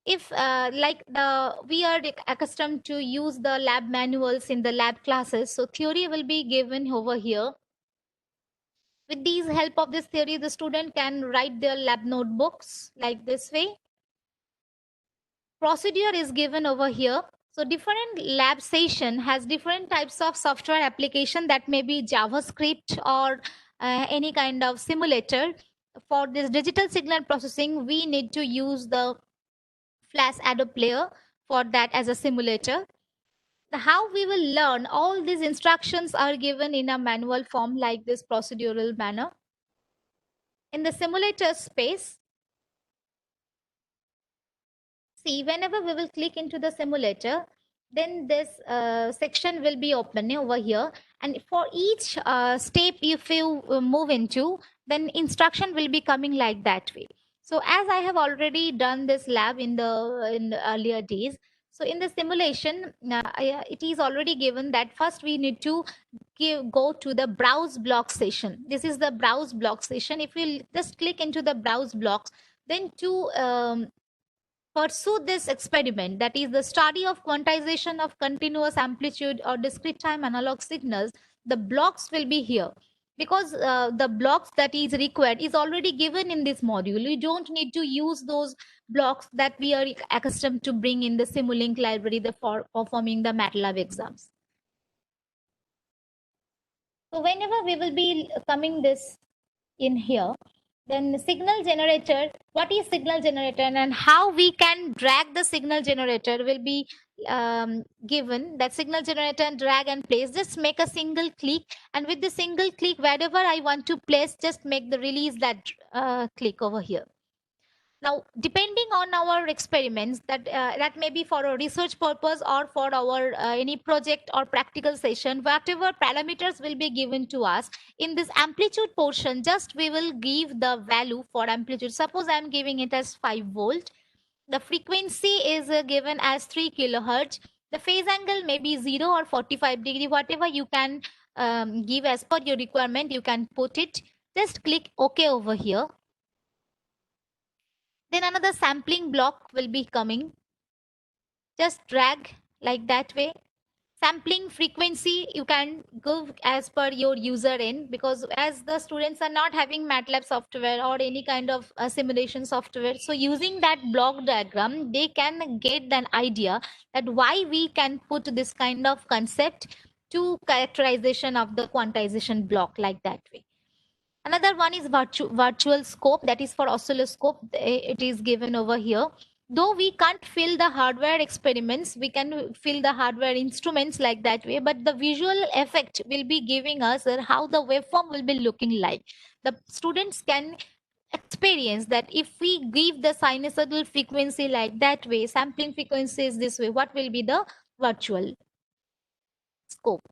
If like the we are accustomed to use the lab manuals in the lab classes, so theory will be given over here. With these help of this theory, the student can write their lab notebooks like this way. Procedure is given over here. So different lab session has different types of software application that may be JavaScript or any kind of simulator. For this digital signal processing, we need to use the Flash Adobe Player for that as a simulator. How we will learn, all these instructions are given in a manual form like this procedural manner. In the simulator space, see, whenever we will click into the simulator, then this section will be open over here. And for each step, if you move into, then instruction will be coming like that way. So as I have already done this lab in the earlier days, so in the simulation, it is already given that first we need to go to the browse block session. This is the browse block session. If we just click into the browse blocks, then to pursue this experiment, that is the study of quantization of continuous amplitude or discrete time analog signals, the blocks will be here because the blocks that is required is already given in this module. You don't need to use those blocks that we are accustomed to bring in the Simulink library for performing the MATLAB exams. So whenever we will be coming this in here, then the signal generator, what is signal generator and how we can drag the signal generator will be given. That signal generator and drag and place, just make a single click, and with the single click, wherever I want to place, just make the release that click over here. Now, depending on our experiments, that may be for a research purpose or for our any project or practical session, whatever parameters will be given to us in this amplitude portion, just we will give the value for amplitude. Suppose I'm giving it as 5 volt. The frequency is given as 3 kilohertz. The phase angle may be 0 or 45 degree, whatever you can give as per your requirement, you can put it. Just click OK over here. Then another sampling block will be coming. Just drag like that way. Sampling frequency, you can go as per your user end, because as the students are not having MATLAB software or any kind of simulation software, so using that block diagram, they can get an idea that why we can put this kind of concept to characterization of the quantization block like that way. Another one is virtual scope, that is for oscilloscope. It is given over here. Though we can't fill the hardware experiments, we can fill the hardware instruments like that way, but the visual effect will be giving us how the waveform will be looking like. The students can experience that if we give the sinusoidal frequency like that way, sampling frequency is this way, what will be the virtual scope?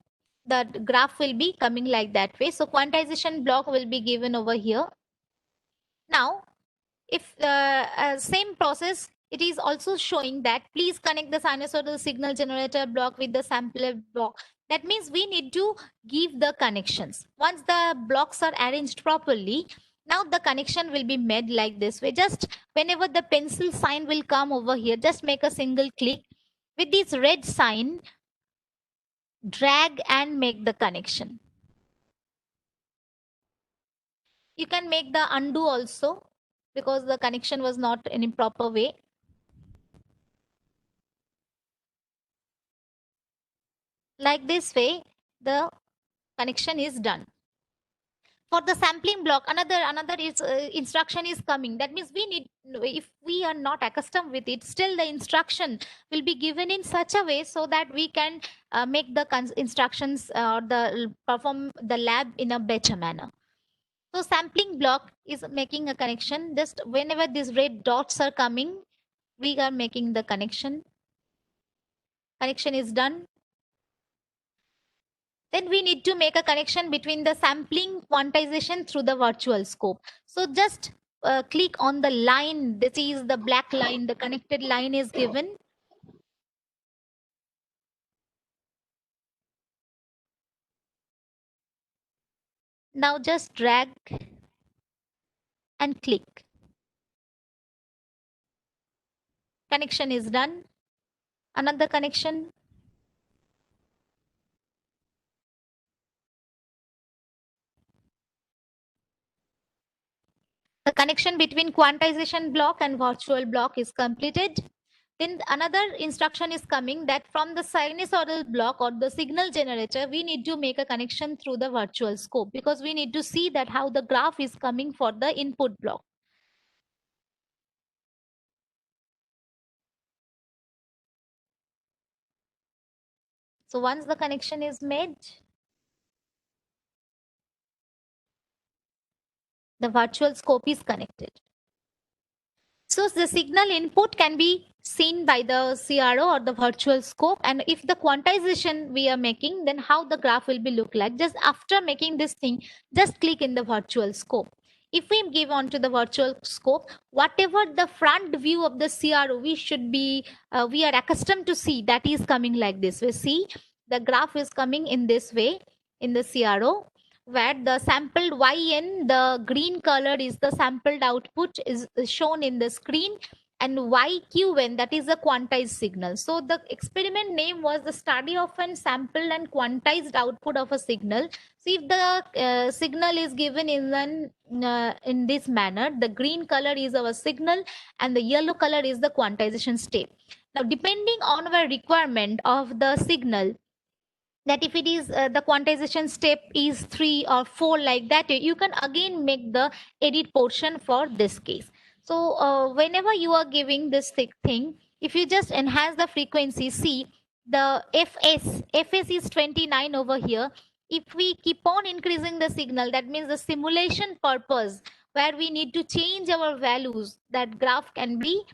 The graph will be coming like that way. So quantization block will be given over here. Now, if same process, it is also showing that please connect the sinusoidal signal generator block with the sampler block. That means we need to give the connections. Once the blocks are arranged properly, now the connection will be made like this way. Just whenever the pencil sign will come over here, just make a single click. With this red sign, drag and make the connection. You can make the undo also, because the connection was not in a proper way. Like this way, the connection is done. For the sampling block, another instruction is coming. That means we need, if we are not accustomed with it, still the instruction will be given in such a way so that we can make the instructions or the perform the lab in a better manner. So sampling block is making a connection. Just whenever these red dots are coming, we are making the connection. Connection is done. Then we need to make a connection between the sampling quantization through the virtual scope. So just click on the line. This is the black line. The connected line is given. Now just drag and click. Connection is done. Another connection. The connection between quantization block and virtual block is completed. Then another instruction is coming that from the sinusoidal block or the signal generator, we need to make a connection through the virtual scope because we need to see that how the graph is coming for the input block. So once the connection is made, the virtual scope is connected. So the signal input can be seen by the CRO or the virtual scope. And if the quantization we are making, then how the graph will be look like. Just after making this thing, just click in the virtual scope. If we give on to the virtual scope, whatever the front view of the CRO we should be, we are accustomed to see, that is coming like this. We see the graph is coming in this way in the CRO, where the sampled yn, the green color is the sampled output is shown in the screen, and yqn, that is a quantized signal. So the experiment name was the study of an sampled and quantized output of a signal. So if the signal is given in this manner, the green color is our signal and the yellow color is the quantization step. Now depending on our requirement of the signal, that if it is the quantization step is 3 or 4 like that, you can again make the edit portion for this case. So whenever you are giving this thing, if you just enhance the frequency, see the fs is 29 over here. If we keep on increasing the signal, that means the simulation purpose where we need to change our values, that graph can be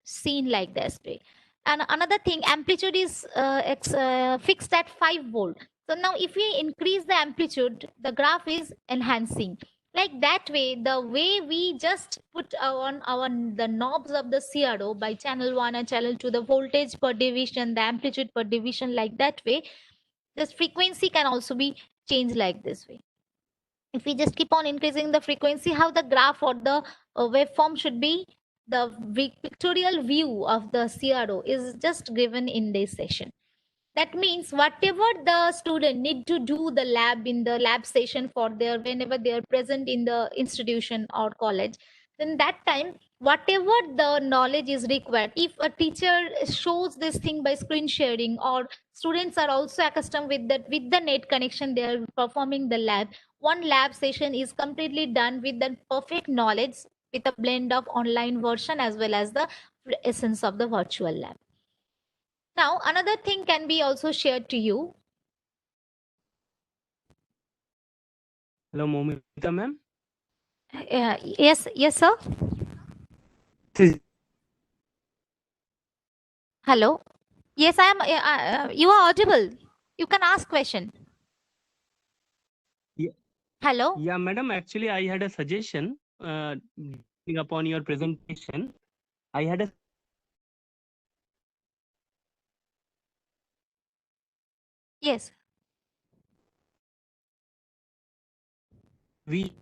seen like this way. And another thing, amplitude is fixed at 5 volt. So now if we increase the amplitude, the graph is enhancing. Like that way, the way we just put on the knobs of the CRO by channel 1 and channel 2, the voltage per division, the amplitude per division, like that way, this frequency can also be changed like this way. If we just keep on increasing the frequency, how the graph or the waveform should be, the pictorial view of the CRO is just given in this session. That means whatever the student need to do the lab in the lab session for their, whenever they are present in the institution or college, then that time whatever the knowledge is required, if a teacher shows this thing by screen sharing, or students are also accustomed with that, with the net connection they are performing the lab, one lab session is completely done with the perfect knowledge, with a blend of online version as well as the essence of the virtual lab. Now, another thing can be also shared to you. Hello, Momita ma'am. Yes, sir. Hello. Yes, I am. You are audible. You can ask question. Yeah. Hello. Yeah, madam. Actually, I had a suggestion upon your presentation. I had a Yes. we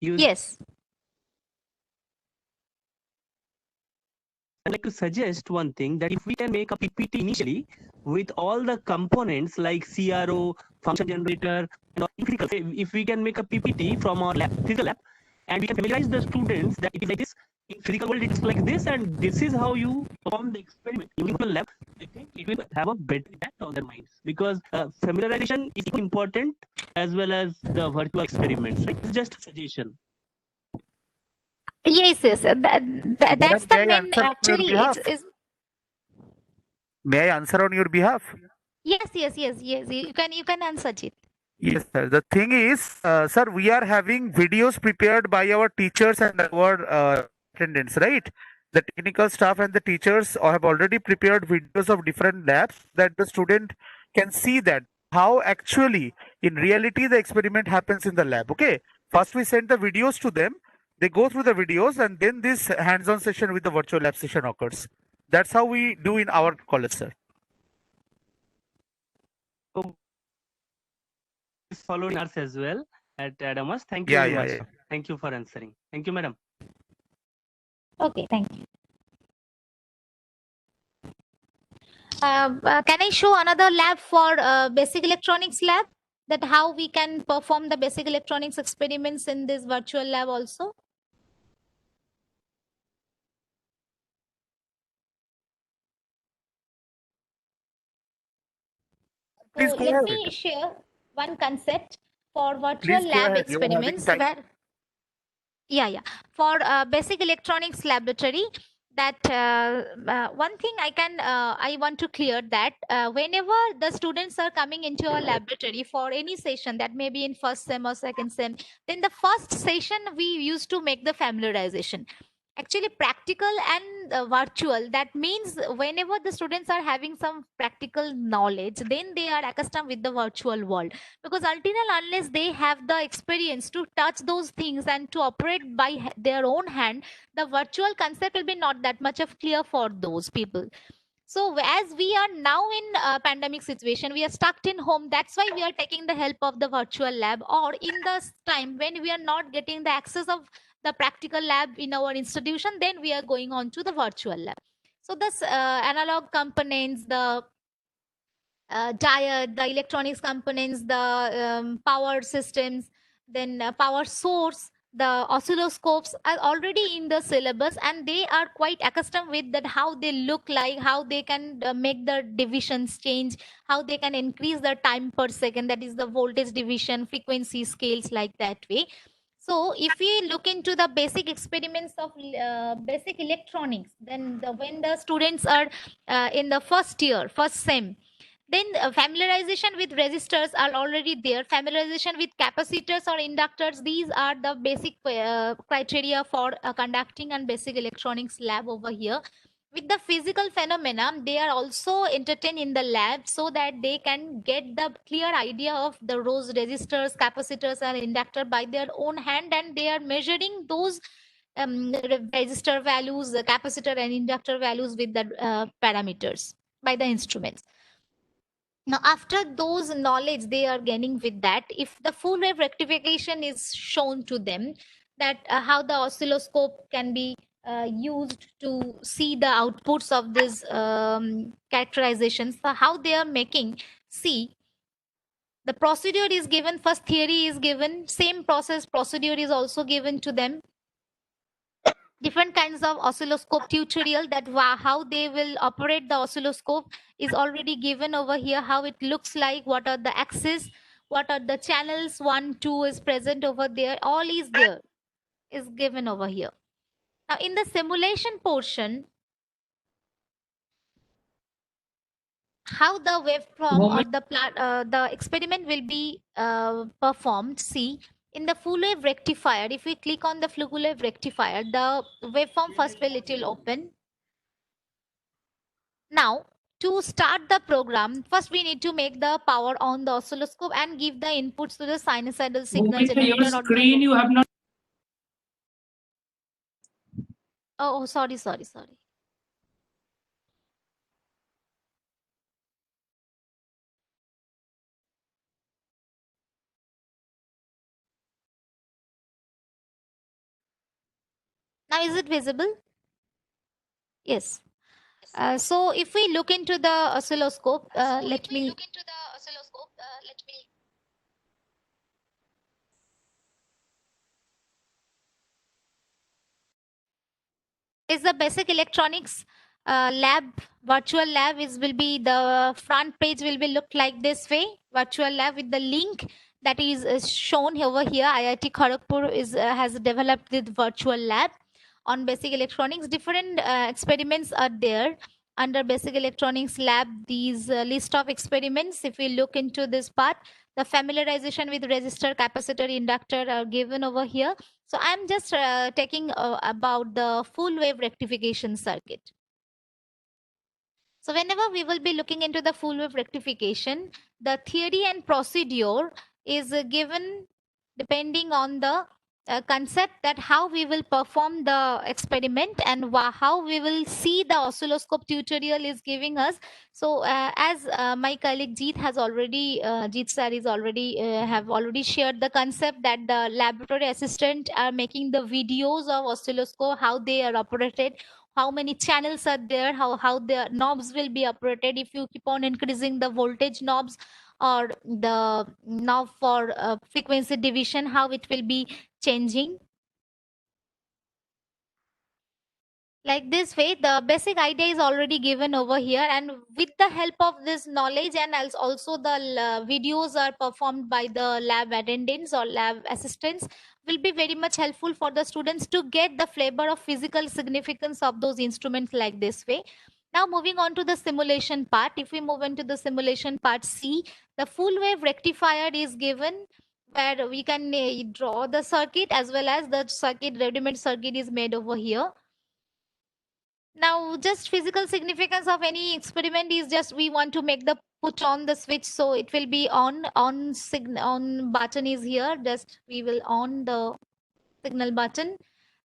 use. Yes. I'd like to suggest one thing, that if we can make a PPT initially with all the components like CRO, function generator, and all, if we can make a PPT from our lab, physical lab, and we can familiarize the students that it is like this, in physical world it's like this, and this is how you perform the experiment in the lab. I think it will have a better impact on their minds, because familiarization is important as well as the virtual experiments, right? It's just a suggestion. Yes, yes. That's Madam, the may I main. answer on your Actually, behalf? May I answer on your behalf? yes, yes, yes, yes. You can answer it. Yes, sir. The thing is, sir, we are having videos prepared by our teachers and our attendants, right? The technical staff and the teachers have already prepared videos of different labs that the student can see that how actually in reality the experiment happens in the lab. Okay. First we send the videos to them. They go through the videos and then this hands-on session with the virtual lab session occurs. That's how we do in our college, sir. So is following us as well at Adamas. Thank you Yeah, very yeah, much. yeah. Thank you for answering. Thank you, madam. Okay, thank you. Can I show another lab for basic electronics lab? That how we can perform the basic electronics experiments in this virtual lab also? Please So go let ahead. me share one concept for virtual Please go lab ahead. You are having experiments time. where, yeah, for basic electronics laboratory, that one thing I want to clear that whenever the students are coming into a laboratory for any session, that may be in first sem or second sem, then the first session we used to make the familiarization. Actually practical and virtual, that means whenever the students are having some practical knowledge, then they are accustomed with the virtual world, because until and unless they have the experience to touch those things and to operate by their own hand, the virtual concept will be not that much of clear for those people. So as we are now in a pandemic situation, we are stuck in home, that's why we are taking the help of the virtual lab, or in the time when we are not getting the access of the practical lab in our institution, then we are going on to the virtual lab. So this analog components, the diode, the electronics components, the power systems, then power source, the oscilloscopes are already in the syllabus, and they are quite accustomed with that, how they look like, how they can make the divisions change, how they can increase the time per second, that is the voltage division, frequency scales, like that way. So if we look into the basic experiments of basic electronics, then when the students are in the first year, first sem, then familiarization with resistors are already there, familiarization with capacitors or inductors, these are the basic criteria for conducting and basic electronics lab over here. With the physical phenomena, they are also entertained in the lab, so that they can get the clear idea of the those resistors, capacitors and inductor by their own hand, and they are measuring those resistor values, the capacitor and inductor values with the parameters by the instruments. Now after those knowledge they are gaining with that, if the full wave rectification is shown to them, that how the oscilloscope can be used to see the outputs of these characterizations, so how they are making, see, the procedure is given, first theory is given, same procedure is also given to them, different kinds of oscilloscope tutorial, that how they will operate the oscilloscope is already given over here, how it looks like, what are the axes, what are the channels, 1 2 is present over there, all is there, is given over here. Now in the simulation portion, how the waveform or the experiment will be performed, see, in the full wave rectifier, if we click on the full wave rectifier, the waveform first will it will open. Now, to start the program, first we need to make the power on the oscilloscope and give the inputs to the sinusoidal signal generator. Your screen you have not. Oh, sorry, sorry, sorry. Now, is it visible? Yes. So, if we look into the oscilloscope, let me. is the basic electronics lab. Virtual lab will be the front page will be looked like this way. Virtual lab with the link that is shown over here. IIT Kharagpur has developed this virtual lab on basic electronics. Different experiments are there under basic electronics lab. These list of experiments, if we look into this part, the familiarization with resistor, capacitor, inductor are given over here. So I'm just taking about the full wave rectification circuit. So whenever we will be looking into the full wave rectification, the theory and procedure is given depending on the concept that how we will perform the experiment and how we will see the oscilloscope tutorial is giving us. So as my colleague Jeet has already, Jeet sir is already have already shared the concept that the laboratory assistant are making the videos of oscilloscope, how they are operated, how many channels are there, how the knobs will be operated if you keep on increasing the voltage knobs, or the knob for frequency division, how it will be changing. Like this way, the basic idea is already given over here, and with the help of this knowledge and also the videos are performed by the lab attendants or lab assistants will be very much helpful for the students to get the flavor of physical significance of those instruments like this way. Now moving on to the simulation part. If we move into the simulation part C, the full wave rectifier is given where we can draw the circuit as well as the circuit, ready-made circuit is made over here. Now just physical significance of any experiment is just we want to make the put on the switch, so it will be on button is here, just we will on the signal button,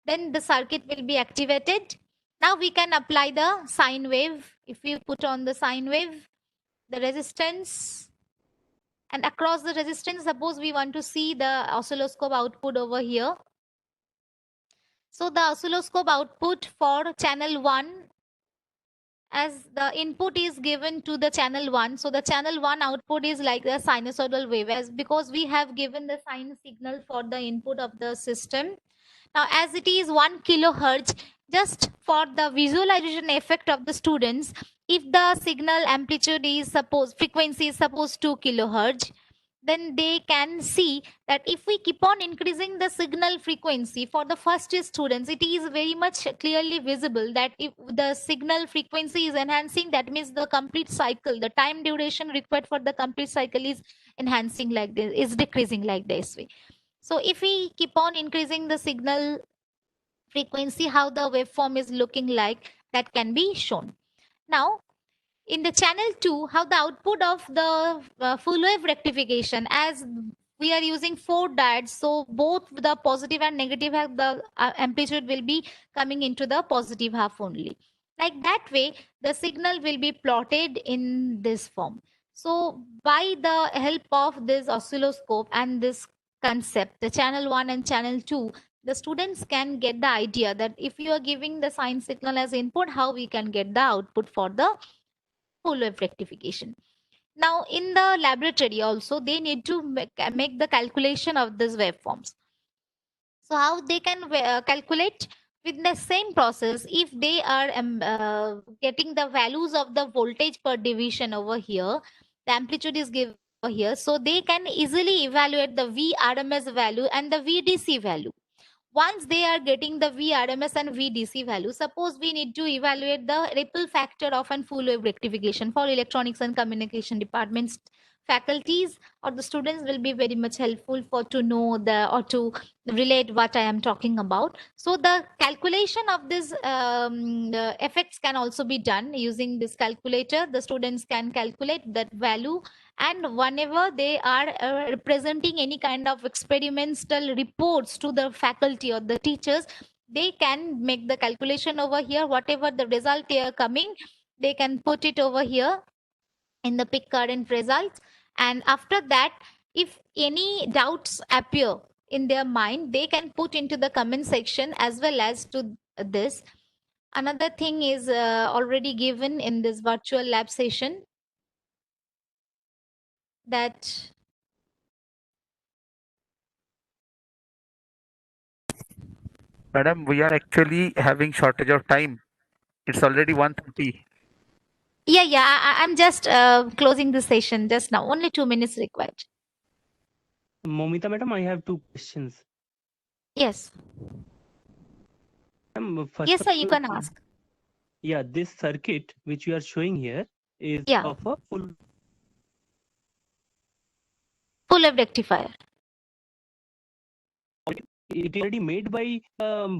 then the circuit will be activated. Now we can apply the sine wave. If we put on the sine wave, the resistance, and across the resistance, suppose we want to see the oscilloscope output over here. So the oscilloscope output for channel 1, as the input is given to the channel 1, so the channel 1 output is like the sinusoidal wave, as because we have given the sine signal for the input of the system. Now as it is 1 kilohertz, just for the visualization effect of the students, if the signal amplitude is suppose frequency is suppose 2 kilohertz, then they can see that if we keep on increasing the signal frequency for the first year students, it is very much clearly visible that if the signal frequency is enhancing, that means the complete cycle, the time duration required for the complete cycle is enhancing like this, is decreasing like this way. So if we keep on increasing the signal frequency, how the waveform is looking like, that can be shown. Now in the channel 2, how the output of the full wave rectification, as we are using 4 diodes, so both the positive and negative half, the amplitude will be coming into the positive half only. Like that way, the signal will be plotted in this form. So by the help of this oscilloscope and this concept, the channel 1 and channel 2, the students can get the idea that if you are giving the sine signal as input, how we can get the output for the full wave rectification. Now in the laboratory also, they need to make the calculation of these waveforms. So how they can calculate with the same process, if they are getting the values of the voltage per division over here, the amplitude is given over here, so they can easily evaluate the VRMS value and the VDC value. Once they are getting the VRMS and VDC value, suppose we need to evaluate the ripple factor of an full wave rectification for electronics and communication departments, faculties or the students will be very much helpful for to know the or to relate what I am talking about. So the calculation of this the effects can also be done using this calculator. The students can calculate that value, and whenever they are representing any kind of experimental reports to the faculty or the teachers, they can make the calculation over here. Whatever the result they are coming, they can put it over here in the pick current results. And after that, if any doubts appear in their mind, they can put into the comment section as well as to this. Another thing is already given in this virtual lab session, that Madam, we are actually having shortage of time. It's already 1:30. Yeah. I'm just closing the session just now. Only 2 minutes required. Momita madam, I have two questions. Yes. First Yes, of sir. You all, can ask. yeah, this circuit which you are showing here is Yeah. of a full Full-wave rectifier. it is already made by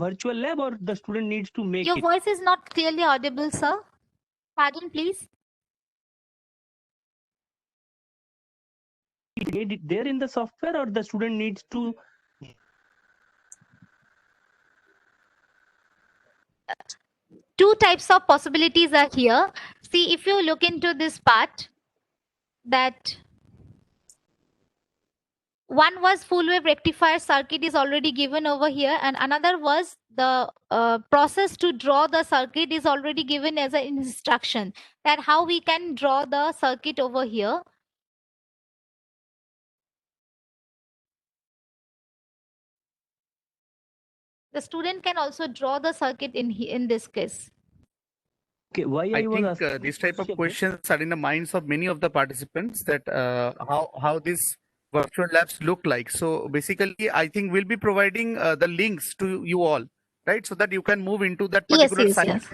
virtual lab, or the student needs to make Your it? voice is not clearly audible, sir. Pardon, please. It made it there in the software, or the student needs to? Two types of possibilities are here. See, if you look into this part, that one was full wave rectifier circuit is already given over here, and another was the process to draw the circuit is already given as an instruction, that how we can draw the circuit over here. The student can also draw the circuit in this case. Okay, why I I was think asking these type of question is- questions are in the minds of many of the participants, that how these virtual labs look like. So basically, I think we'll be providing the links to you all, right? So that you can move into that Yes, particular yes, site, yes.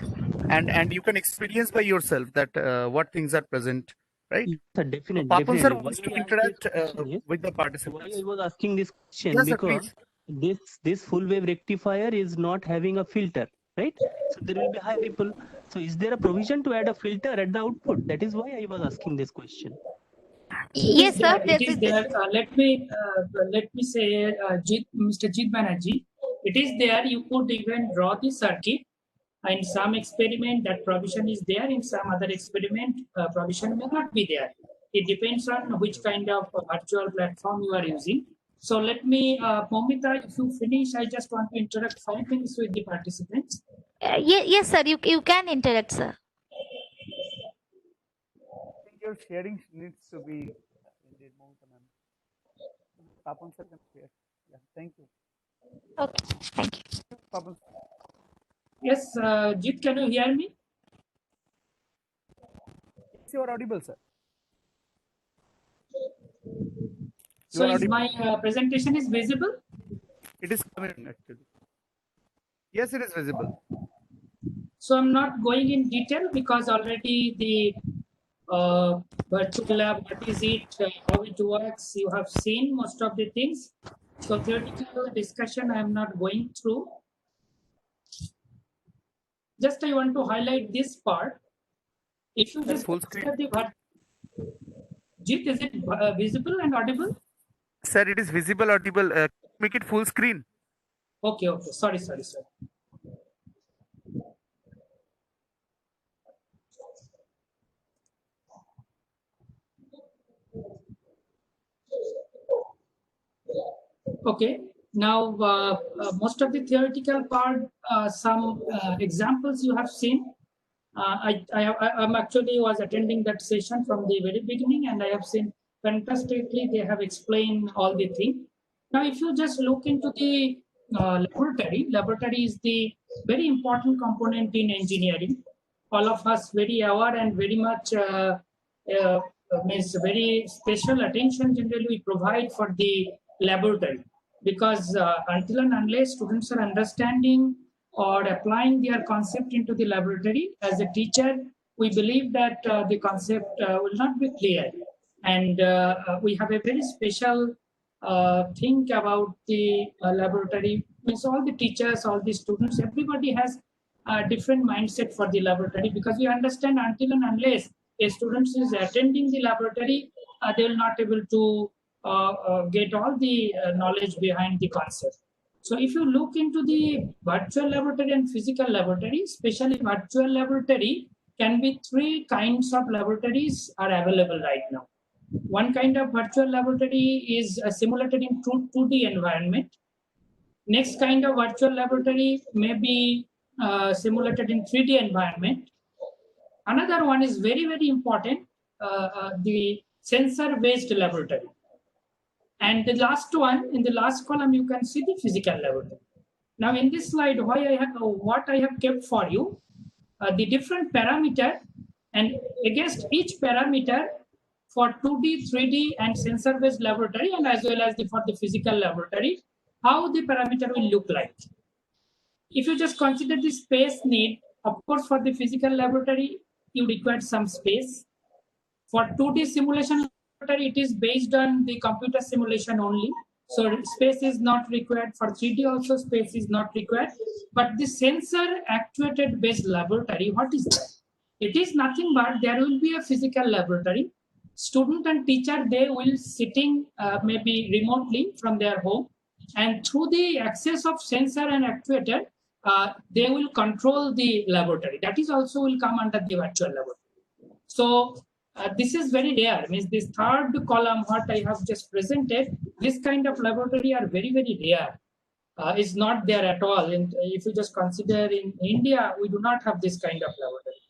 and you can experience by yourself that what things are present, right? Yes, sir, So definitely, Papan sir definitely. Why wants to I asked this interact question is, with the why participants. I was asking this question, Yes, sir, because please. this full wave rectifier is not having a filter, right? So there will be high ripple. So is there a provision to add a filter at the output? That is why I was asking this question. Yes, sir. It is there. Let me say, Mr. Jit Banerjee, it is there. You could even draw the circuit. In some experiment, that provision is there. In some other experiment, provision may not be there. It depends on which kind of virtual platform you are using. So let me, Momita, if you finish, I just want to interact 5 minutes with the participants. Yes, sir. You can interact, sir. I think your sharing needs to be indeed, Momita ma'am. Papan sir can share. Yeah, thank you. Okay, thank you. Papan. Yes, Jit, can you hear me? Yes, you are audible, sir. So You are is audible. my presentation is visible? It is coming actually. Yes, it is visible. So I'm not going in detail because already the virtual lab, what is it, how it works, you have seen most of the things. So theoretical discussion I am not going through. Just I want to highlight this part. If you just Full screen. consider the Jit, is it visible and audible? Sir, it is visible, audible. Make it full screen. Okay. Sorry. Okay. Now, most of the theoretical part, some examples you have seen. I'm actually was attending that session from the very beginning, and I have seen fantastically they have explained all the things. Now, if you just look into the laboratory is the very important component in engineering. All of us very aware and very much means very special attention generally we provide for the laboratory, because until and unless students are understanding or applying their concept into the laboratory, as a teacher, we believe that the concept will not be clear. And we have a very special think about the laboratory. Means all the teachers, all the students, everybody has a different mindset for the laboratory, because we understand until and unless a student is attending the laboratory, they will not able to get all the knowledge behind the concept. So if you look into the virtual laboratory and physical laboratory, especially virtual laboratory, can be three kinds of laboratories are available right now. One kind of virtual laboratory is simulated in 2D environment. Next kind of virtual laboratory may be simulated in 3D environment. Another one is very, very important, the sensor-based laboratory. And the last one, in the last column, you can see the physical laboratory. Now in this slide, what I have kept for you, the different parameter, and against each parameter for 2D, 3D and sensor-based laboratory, and as well as for the physical laboratory, how the parameter will look like. If you just consider the space need, of course, for the physical laboratory, you require some space. For 2D simulation laboratory, it is based on the computer simulation only. So space is not required. For 3D also, space is not required. But the sensor actuated based laboratory, what is that? It is nothing but there will be a physical laboratory. Student and teacher, they will sitting maybe remotely from their home, and through the access of sensor and actuator, they will control the laboratory. That is also will come under the virtual laboratory. So this is very rare. Means this third column, what I have just presented, this kind of laboratory are very, very rare. Is not there at all. And if you just consider in India, we do not have this kind of laboratory.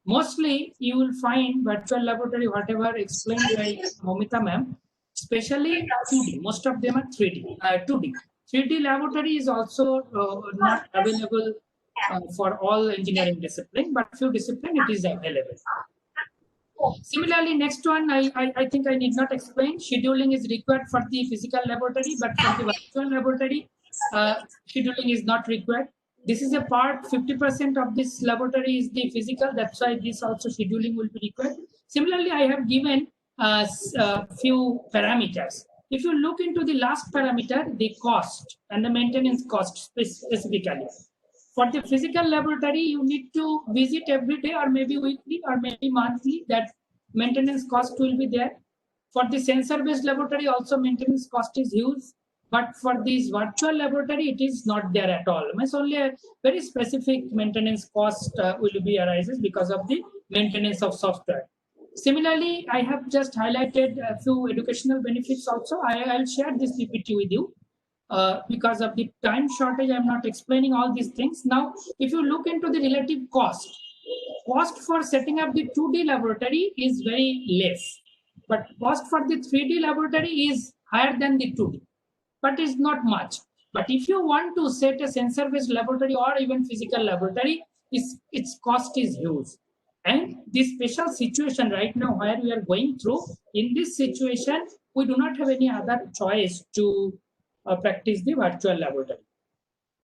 Mostly, you will find virtual laboratory, whatever explained by Momita ma'am, especially 2D. Most of them are 3D, 2D. 3D laboratory is also not available for all engineering discipline, but few discipline it is available. Similarly, next one, I think I need not explain. Scheduling is required for the physical laboratory, but for the virtual laboratory, scheduling is not required. This is a part, 50% of this laboratory is the physical. That's why this also scheduling will be required. Similarly, I have given few parameters. If you look into the last parameter, the cost and the maintenance cost specifically. For the physical laboratory, you need to visit every day or maybe weekly or maybe monthly. That maintenance cost will be there. For the sensor-based laboratory, also maintenance cost is huge. But for this virtual laboratory, it is not there at all. It's only a very specific maintenance cost will be arises because of the maintenance of software. Similarly, I have just highlighted a few educational benefits also. I'll share this PPT with you. Because of the time shortage, I'm not explaining all these things. Now, if you look into the relative cost for setting up the 2D laboratory is very less. But cost for the 3D laboratory is higher than the 2D. But it's not much. But if you want to set a sensor-based laboratory or even physical laboratory, its cost is huge. And this special situation right now where we are going through, in this situation, we do not have any other choice to practice the virtual laboratory.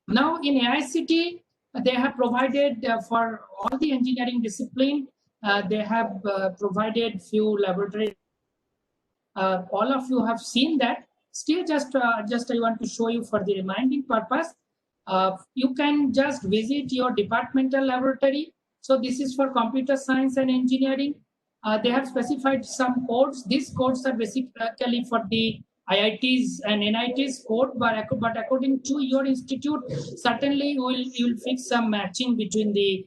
Now in AICT, they have provided for all the engineering discipline, they have provided few laboratories. All of you have seen that. Still, just I want to show you for the reminding purpose. You can just visit your departmental laboratory. So this is for computer science and engineering. They have specified some codes. These codes are basically for the IITs and NITs code, but according to your institute, certainly you will fix some matching between the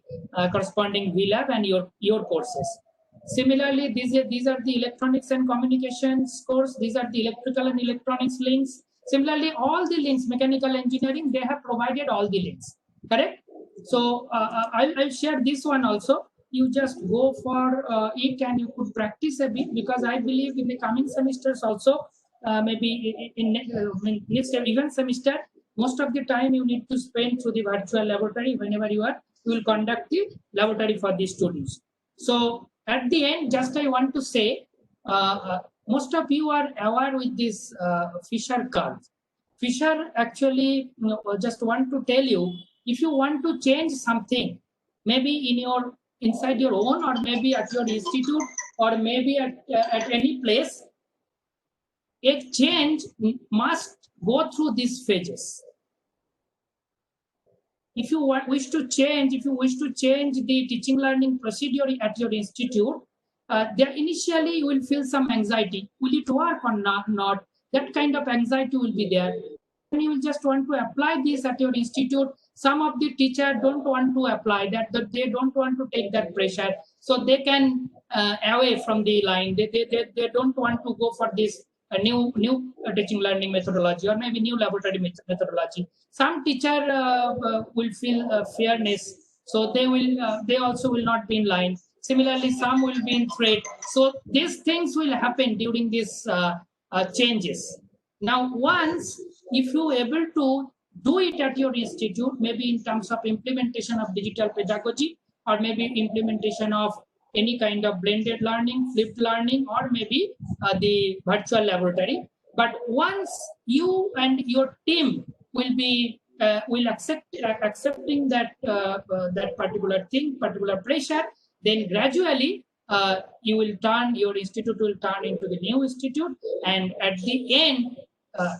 corresponding VLab and your courses. Similarly, these are the electronics and communications course. These are the electrical and electronics links. Similarly, all the links, mechanical engineering, they have provided all the links. Correct? So I'll share this one also. You just go for it and you could practice a bit, because I believe in the coming semesters also, maybe in next even semester, most of the time you need to spend through the virtual laboratory whenever you will conduct the laboratory for the students. So at the end, just I want to say, most of you are aware with this Fisher curve. Fisher actually, just want to tell you, if you want to change something, maybe inside your own, or maybe at your institute, or maybe at any place, a change must go through these phases. If you wish to change the teaching learning procedure at your institute, there initially you will feel some anxiety. Will it work or not? That kind of anxiety will be there. And you will just want to apply this at your institute. Some of the teachers don't want to apply that they don't want to take that pressure. So they can away from the line. They don't want to go for this new teaching learning methodology, or maybe new laboratory methodology. Some teacher will feel fairness, so they also will not be in line. Similarly, some will be in threat. So these things will happen during these changes. Now, once if you able to do it at your institute, maybe in terms of implementation of digital pedagogy, or maybe implementation of any kind of blended learning, flipped learning, or maybe the virtual laboratory. But once you and your team will accepting that that particular thing, particular pressure, then gradually your institute will turn into the new institute, and at the end,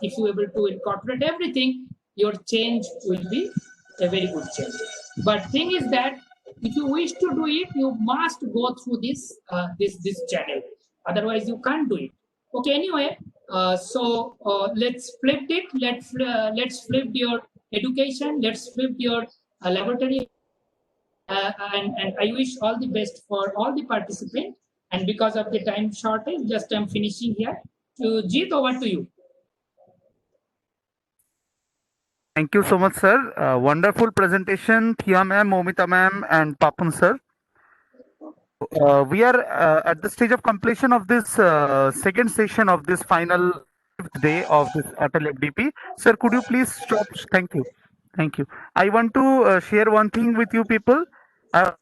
if you are able to incorporate everything, your change will be a very good change. But thing is that if you wish to do it, you must go through this channel. Otherwise, you can't do it. Okay. Anyway, let's flip it. Let's flip your education. Let's flip your laboratory. And I wish all the best for all the participants. And because of the time shortage, just I'm finishing here. To Jeet, over to you. Thank you so much, sir. Wonderful presentation, Thia ma'am, Momita ma'am, and Papun sir. We are at the stage of completion of this second session of this final fifth day of this ATAL FDP. Sir, could you please stop? Thank you. Thank you. I want to share one thing with you people. That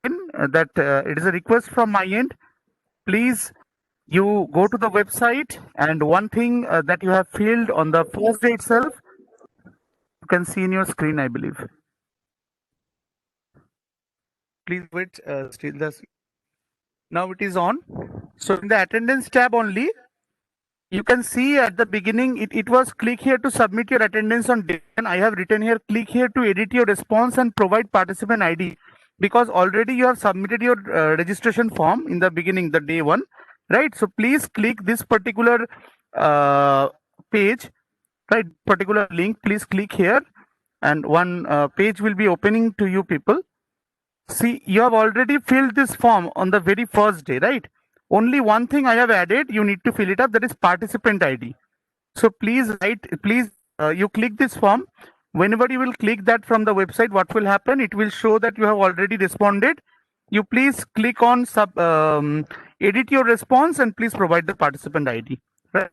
it is a request from my end. Please, you go to the website, and one thing that you have filled on the first day itself, you can see in your screen, I believe. Please wait. Still the now it is on. So in the attendance tab only, you can see at the beginning it was click here to submit your attendance on day, and I have written here click here to edit your response and provide participant ID, because already you have submitted your registration form in the beginning, the day one, right? So please click this particular page, right? Particular link. Please click here, and one page will be opening to you people. See, you have already filled this form on the very first day, right? Only one thing I have added, you need to fill it up, that is participant ID. So please you click this form. Whenever you will click that from the website, what will happen? It will show that you have already responded. You please click on edit your response, and please provide the participant ID, right?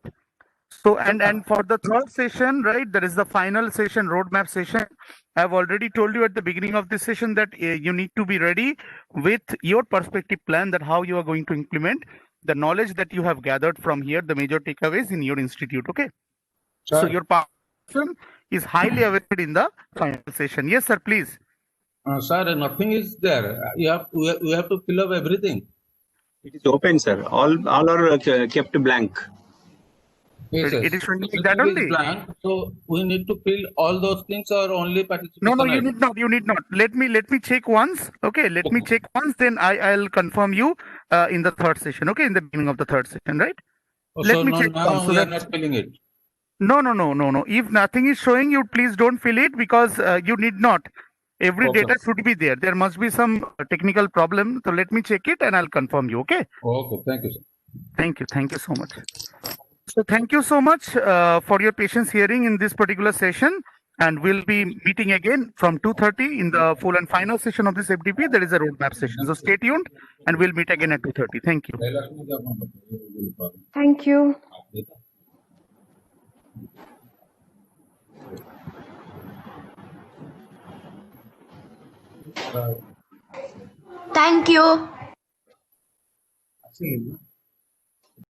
So, and for the third session, right, there is the final session, roadmap session. I've already told you at the beginning of this session that you need to be ready with your perspective plan, that how you are going to implement the knowledge that you have gathered from here, the major takeaways in your institute. Okay. Sir. So your participation is highly awaited in the final session. Yes, sir, please. Sir, nothing is there. We have to fill up everything. It is open, sir. All are kept blank. Yes, It is showing like everything that only. is blank. So we need to fill all those things, or only participation? No, you need not. You need not. Let me check once. Okay, let me check once. Then I'll confirm you in the third session. Okay, in the beginning of the third session, right? Let So me check now once. So we are that not filling it. no. If nothing is showing, you please don't fill it, because you need not. Every Okay. data should be there. There must be some technical problem. So let me check it, and I'll confirm you. Okay. Okay. Thank you, sir. Thank you. Thank you so much. So thank you so much for your patience hearing in this particular session, and we'll be meeting again from 2:30 in the full and final session of this FDP. There is a roadmap session. So stay tuned, and we'll meet again at 2:30. Thank you. Thank you. Thank you.